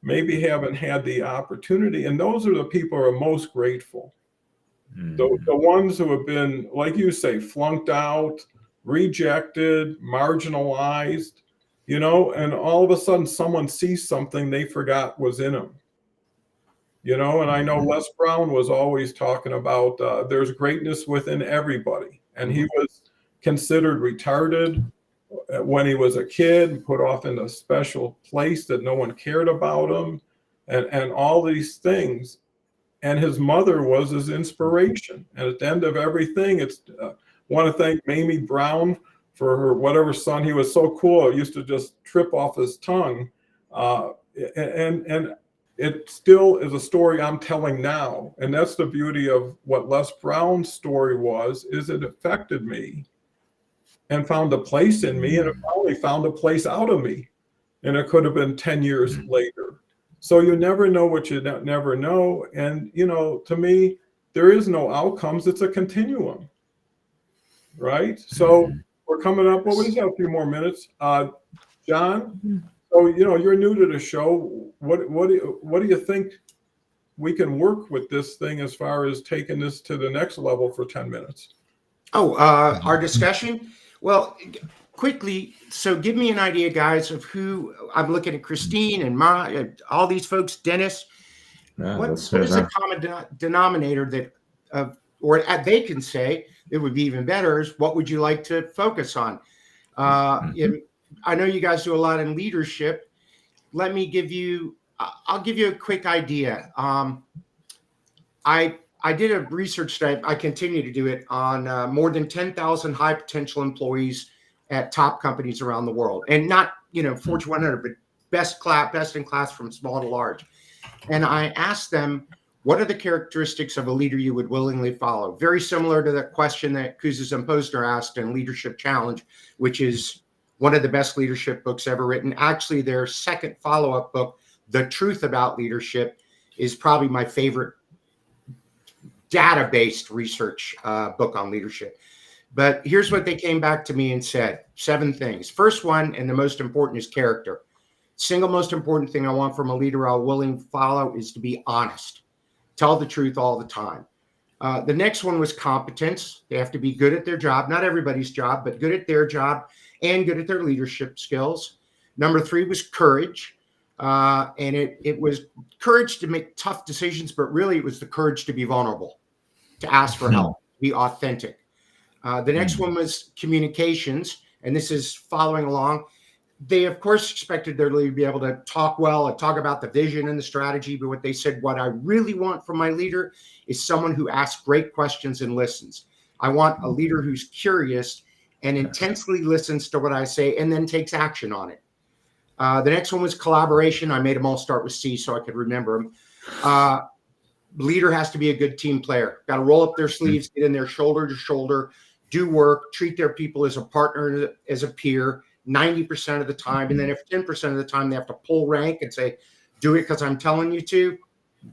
maybe haven't had the opportunity. And those are the people who are most grateful. The ones who have been, like you say, flunked out, rejected, marginalized, and all of a sudden someone sees something they forgot was in them. And I know Les Brown was always talking about there's greatness within everybody. And he was considered retarded when he was a kid, put off in a special place that no one cared about him, and all these things. And his mother was his inspiration. And at the end of everything, want to thank Mamie Brown for her whatever son. He was so cool, it used to just trip off his tongue. And it still is a story I'm telling now. And that's the beauty of what Les Brown's story was, is it affected me and found a place in me, and it finally found a place out of me. And it could have been 10 years later. So you never know what you never know. And, to me, there is no outcomes. It's a continuum, right? So we're coming up. Well, we have a few more minutes. John, So, you're new to the show. What do you think we can work with this thing as far as taking this to the next level for 10 minutes? Oh, our discussion? Well, quickly, so give me an idea, guys, of who I'm looking at. Christine and all these folks, Dennis. Yeah, What that's is a fair. common denominator that, or they can say it would be even better is what would you like to focus on? I know you guys do a lot in leadership. Let me give you, I'll give you a quick idea. I did a research study. I continue to do it on more than 10,000 high potential employees at top companies around the world, and not Fortune 100, but best in class from small to large. And I asked them, what are the characteristics of a leader you would willingly follow? Very similar to the question that Kouzes and Posner asked in Leadership Challenge, which is one of the best leadership books ever written. Actually, their second follow-up book, The Truth About Leadership, is probably my favorite data-based research book on leadership. But here's what they came back to me and said, 7 things. First one, and the most important, is character. Single most important thing I want from a leader I'll willing to follow is to be honest. Tell the truth all the time. The next one was competence. They have to be good at their job, not everybody's job, but good at their job and good at their leadership skills. Number 3 was courage. And it was courage to make tough decisions, but really it was the courage to be vulnerable, to ask for help, be authentic. The next one was communications, and this is following along. They, of course, expected their leader to be able to talk well and talk about the vision and the strategy. But what they said, what I really want from my leader is someone who asks great questions and listens. I want a leader who's curious and intensely listens to what I say and then takes action on it. The next one was collaboration. I made them all start with C so I could remember them. Leader has to be a good team player. Got to roll up their sleeves, get in there shoulder to shoulder, do work, treat their people as a partner, as a peer, 90% of the time. And then if 10% of the time they have to pull rank and say, do it because I'm telling you to,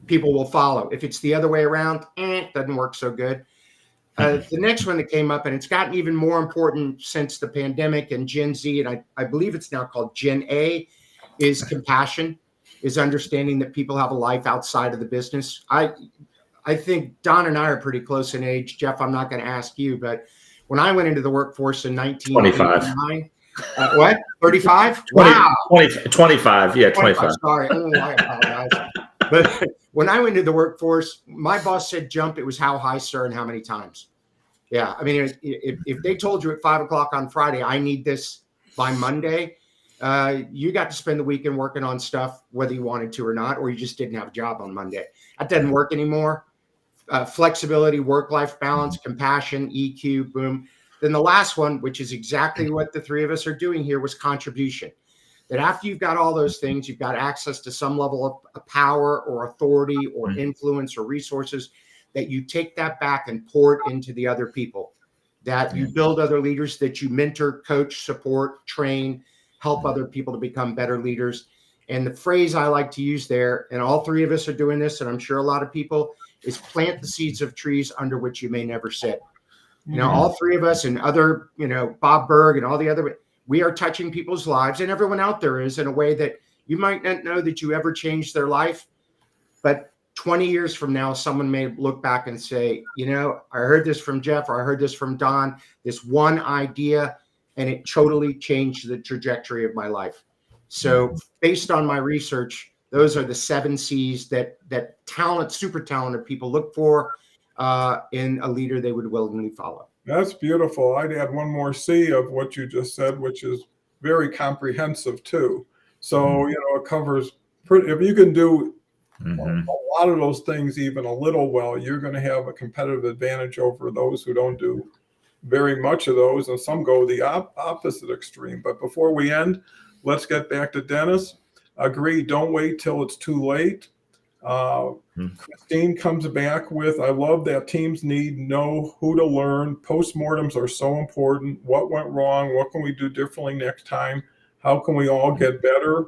people will follow. If it's the other way around, it doesn't work so good. The next one that came up, and it's gotten even more important since the pandemic and Gen Z, and I believe it's now called Gen A, is compassion, is understanding that people have a life outside of the business. I think Don and I are pretty close in age. Jeff, I'm not going to ask you, but when I went into the workforce in 1989, what? 35? Wow. 25. Yeah, 25. Sorry. Oh, I apologize. But when I went into the workforce, my boss said jump. It was how high, sir, and how many times. Yeah. I mean, if they told you at 5 o'clock on Friday, I need this by Monday, you got to spend the weekend working on stuff, whether you wanted to or not, or you just didn't have a job on Monday. That doesn't work anymore. Flexibility, work-life balance, compassion, EQ, boom. Then the last one, which is exactly what the 3 of us are doing here, was contribution. That after you've got all those things, you've got access to some level of power or authority or influence or resources, that you take that back and pour it into the other people, that you build other leaders, that you mentor, coach, support, train, help other people to become better leaders. And the phrase I like to use there, and all 3 of us are doing this, and I'm sure a lot of people, is plant the seeds of trees under which you may never sit. All 3 of us and other, Bob Berg and all the other, we are touching people's lives, and everyone out there is, in a way that you might not know that you ever changed their life. But 20 years from now, someone may look back and say, I heard this from Jeff, or I heard this from Don, this one idea, and it totally changed the trajectory of my life. So based on my research, those are the 7 C's that super talented people look for in a leader they would willingly follow. That's beautiful. I'd add one more C of what you just said, which is very comprehensive too. So, it covers if you can do a lot of those things even a little well, you're going to have a competitive advantage over those who don't do very much of those. And some go the opposite extreme. But before we end, let's get back to Dennis. Agree. Don't wait till it's too late. Christine comes back with, I love that teams know who to learn. Postmortems are so important. What went wrong? What can we do differently next time? How can we all get better?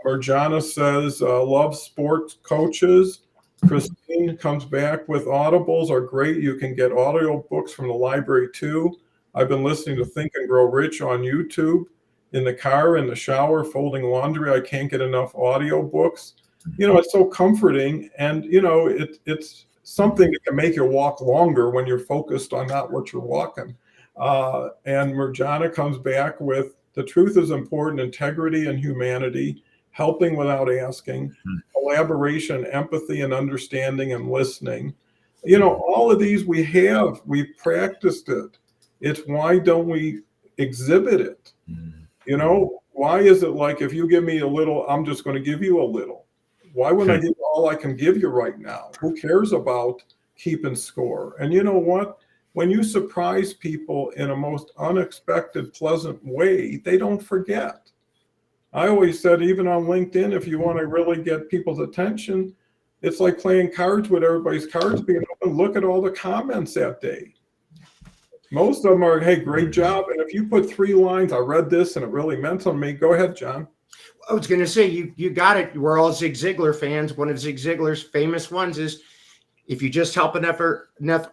Marjana says, love sports coaches. Christine comes back with audibles are great. You can get audio books from the library too. I've been listening to Think and Grow Rich on YouTube. in the car, in the shower, folding laundry. I can't get enough audio books. It's so comforting, and it's something that can make you walk longer when you're focused on not what you're walking. And Mirjana comes back with, the truth is important, integrity and humanity, helping without asking, collaboration, empathy and understanding and listening. All of these we've practiced it. It's why don't we exhibit it? Why is it like, if you give me a little, I'm just going to give you a little? Why wouldn't I give you all I can give you right now? Who cares about keeping score? And you know what? When you surprise people in a most unexpected, pleasant way, they don't forget. I always said, even on LinkedIn, if you want to really get people's attention, it's like playing cards with everybody's cards being open. Look at all the comments that day. Most of them are, hey, great job. And if you put 3 lines, I read this and it really meant something to me. Go ahead, John. I was going to say, you got it. We're all Zig Ziglar fans. One of Zig Ziglar's famous ones is, if you just help enough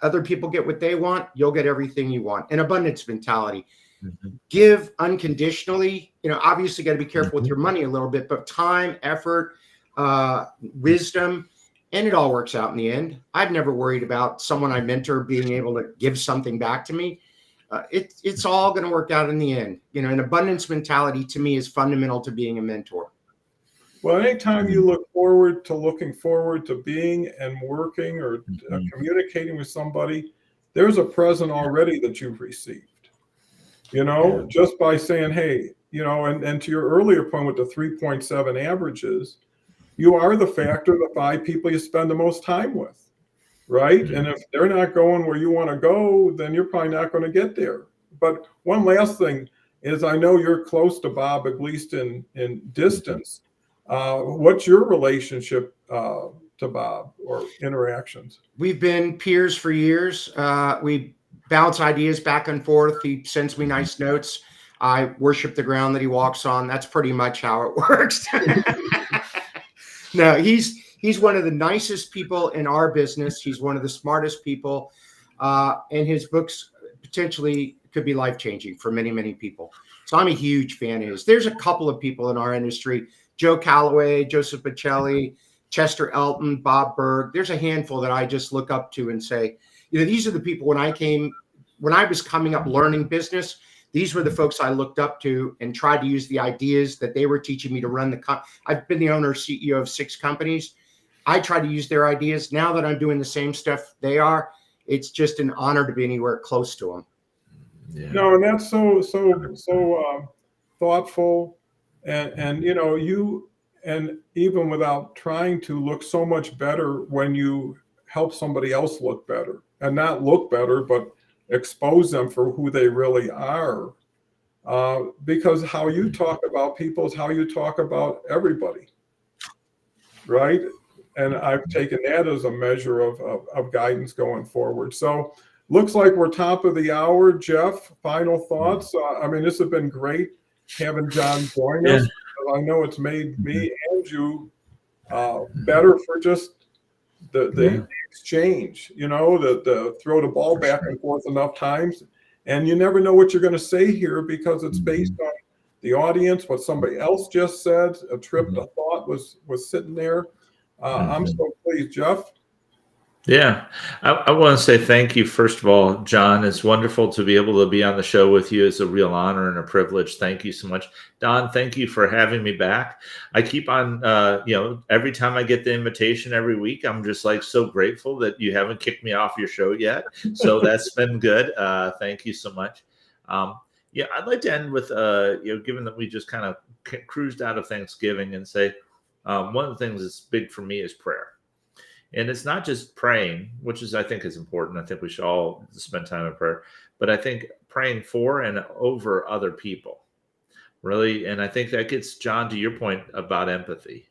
other people get what they want, you'll get everything you want. An abundance mentality. Give unconditionally. Obviously got to be careful with your money a little bit, but time, effort, wisdom, and it all works out in the end. I've never worried about someone I mentor being able to give something back to me. It's all going to work out in the end. An abundance mentality to me is fundamental to being a mentor. Well, anytime you looking forward to being and working or communicating with somebody, there's a present already that you've received. Just by saying, hey, and to your earlier point with the 3.7 averages, you are the factor of the 5 people you spend the most time with, right? And if they're not going where you want to go, then you're probably not going to get there. But one last thing is, I know you're close to Bob, at least in distance. What's your relationship to Bob, or interactions? We've been peers for years. We bounce ideas back and forth. He sends me nice notes. I worship the ground that he walks on. That's pretty much how it works. No, he's one of the nicest people in our business. He's one of the smartest people, and his books potentially could be life-changing for many, many people. So I'm a huge fan of his. There's a couple of people in our industry, Joe Calloway, Joseph Pacelli, Chester Elton, Bob Berg. There's a handful that I just look up to and say, these are the people when I was coming up learning business, these were the folks I looked up to and tried to use the ideas that they were teaching me to run I've been the owner, CEO of 6 companies. I try to use their ideas. Now that I'm doing the same stuff they are, it's just an honor to be anywhere close to them. Yeah. No, and that's so thoughtful, and you, and even without trying to look so much better when you help somebody else look better, and not look better, but expose them for who they really are. Because how you talk about people is how you talk about everybody, right? And I've taken that as a measure of guidance going forward. So looks like we're top of the hour. Jeff, final thoughts? This has been great having John join us. I know it's made me and you better for just the exchange, the throw the ball back and forth enough times. And you never know what you're going to say here, because it's based on the audience, what somebody else just said, a trip to thought was sitting there. I'm so pleased, Jeff. Yeah, I want to say thank you, first of all, John. It's wonderful to be able to be on the show with you. It's a real honor and a privilege. Thank you so much. Don, thank you for having me back. I keep on, every time I get the invitation every week, I'm just like so grateful that you haven't kicked me off your show yet. So that's been good. Thank you so much. I'd like to end with, given that we just kind of cruised out of Thanksgiving, and say one of the things that's big for me is prayer. And it's not just praying, which I think is important. I think we should all spend time in prayer, but I think praying for and over other people, really. And I think that gets, John, to your point about empathy.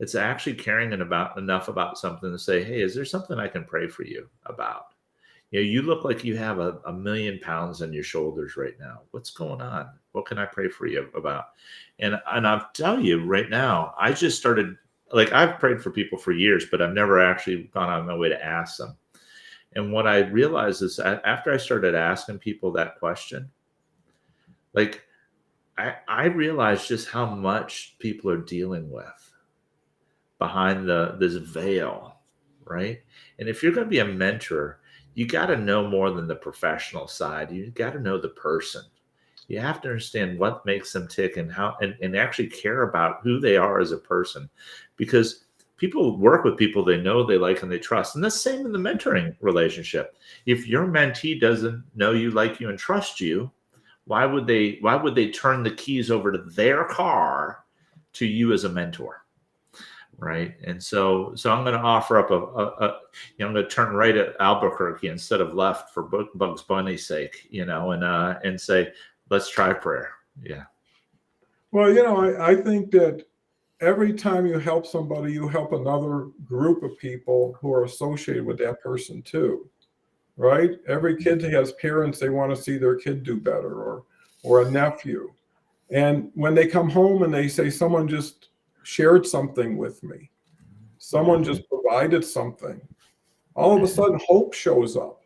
It's actually caring enough about something to say, hey, is there something I can pray for you about? You look like you have a million pounds on your shoulders right now. What's going on? What can I pray for you about? And I'll tell you right now, I just started, I've prayed for people for years, but I've never actually gone out of my way to ask them. And what I realized is after I started asking people that question, I I realize just how much people are dealing with behind this veil, right? And if you're going to be a mentor, you got to know more than the professional side. You got to know the person. You have to understand what makes them tick and how, and actually care about who they are as a person, because people work with people they know, they like, and they trust. And the same in the mentoring relationship. If your mentee doesn't know you, like you, and trust you, why would they turn the keys over to their car to you as a mentor? Right. And so I'm going to offer up I'm going to turn right at Albuquerque instead of left for Bugs Bunny's sake, and say, let's try prayer. Yeah. Well, I think that every time you help somebody, you help another group of people who are associated with that person too, right? Every kid has parents, they want to see their kid do better, or a nephew. And when they come home and they say, someone just shared something with me, someone just provided something, all of a sudden hope shows up,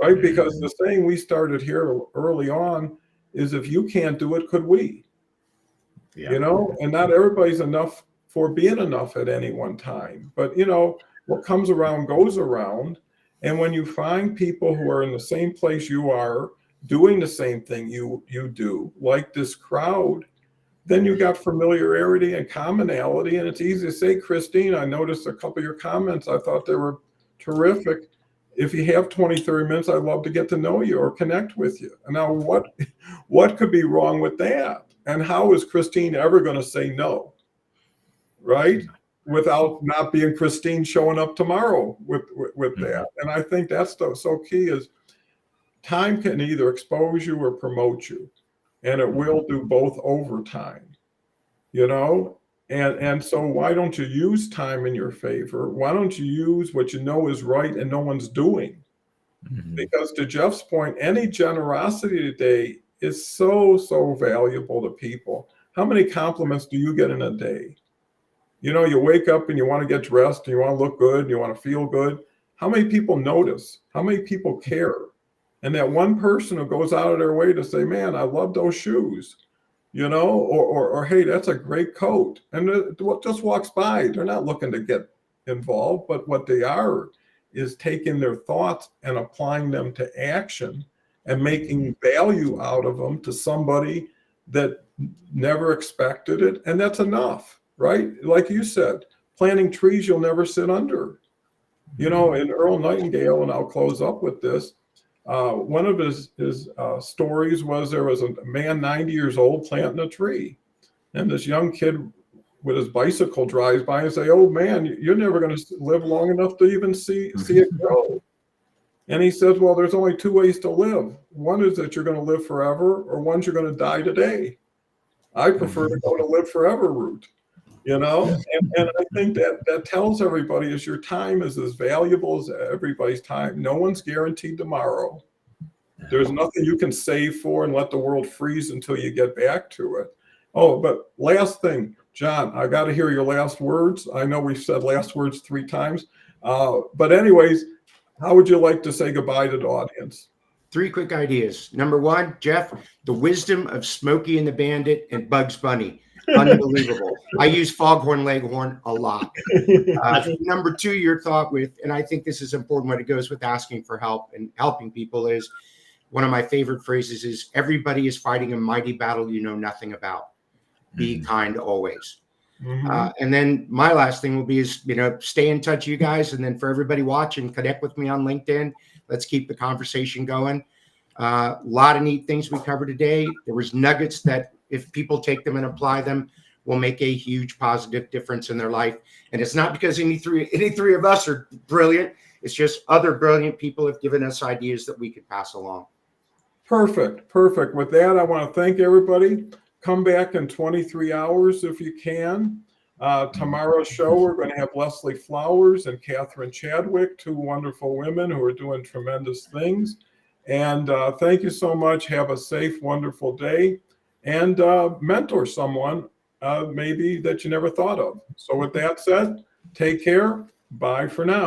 right? Because the saying we started here early on is, if you can't do it, could we? Yeah. And not everybody's enough for being enough at any one time. But, what comes around goes around. And when you find people who are in the same place you are, doing the same thing you do, like this crowd, then you got familiarity and commonality. And it's easy to say, Christine, I noticed a couple of your comments. I thought they were terrific. If you have 20, 30 minutes, I'd love to get to know you or connect with you. And now what could be wrong with that? And how is Christine ever going to say no, right? Without not being Christine showing up tomorrow with that. And I think that's so key, is time can either expose you or promote you. And it will do both over time, And so why don't you use time in your favor? Why don't you use what you know is right and no one's doing? Because to Jeff's point, any generosity today is so, so valuable to people. How many compliments do you get in a day? You wake up and you want to get dressed and you want to look good and you want to feel good. How many people notice? How many people care? And that one person who goes out of their way to say, man, I love those shoes, or hey, that's a great coat. And just walks by. They're not looking to get involved, but what they are is taking their thoughts and applying them to action and making value out of them to somebody that never expected it. And that's enough, right? Like you said, planting trees you'll never sit under. And Earl Nightingale, and I'll close up with this, one of his stories was, there was a man 90 years old planting a tree. And this young kid with his bicycle drives by and say, oh man, you're never going to live long enough to even see it grow. And he says, well, there's only two ways to live. One is that you're going to live forever, or one's you're going to die today. I prefer to go to live forever route, And I think that tells everybody, is your time is as valuable as everybody's time. No one's guaranteed tomorrow. There's nothing you can save for and let the world freeze until you get back to it. Oh, but last thing, John, I got to hear your last words. I know we've said last words 3 times. But anyways, how would you like to say goodbye to the audience? 3 quick ideas. Number 1, Jeff, the wisdom of Smokey and the Bandit and Bugs Bunny. Unbelievable. I use Foghorn Leghorn a lot. Number 2, your thought with, and I think this is important when it goes with asking for help and helping people, is one of my favorite phrases is, everybody is fighting a mighty battle you know nothing about. Be kind always. And then my last thing will be is, stay in touch, you guys. And then for everybody watching, connect with me on LinkedIn. Let's keep the conversation going. A lot of neat things we covered today. There was nuggets that, if people take them and apply them, will make a huge positive difference in their life. And it's not because any three of us are brilliant. It's just other brilliant people have given us ideas that we could pass along. Perfect. With that, I want to thank everybody. Come back in 23 hours if you can. Tomorrow's show, we're going to have Leslie Flowers and Catherine Chadwick, 2 wonderful women who are doing tremendous things. And thank you so much. Have a safe, wonderful day, and mentor someone maybe that you never thought of. So with that said, take care. Bye for now.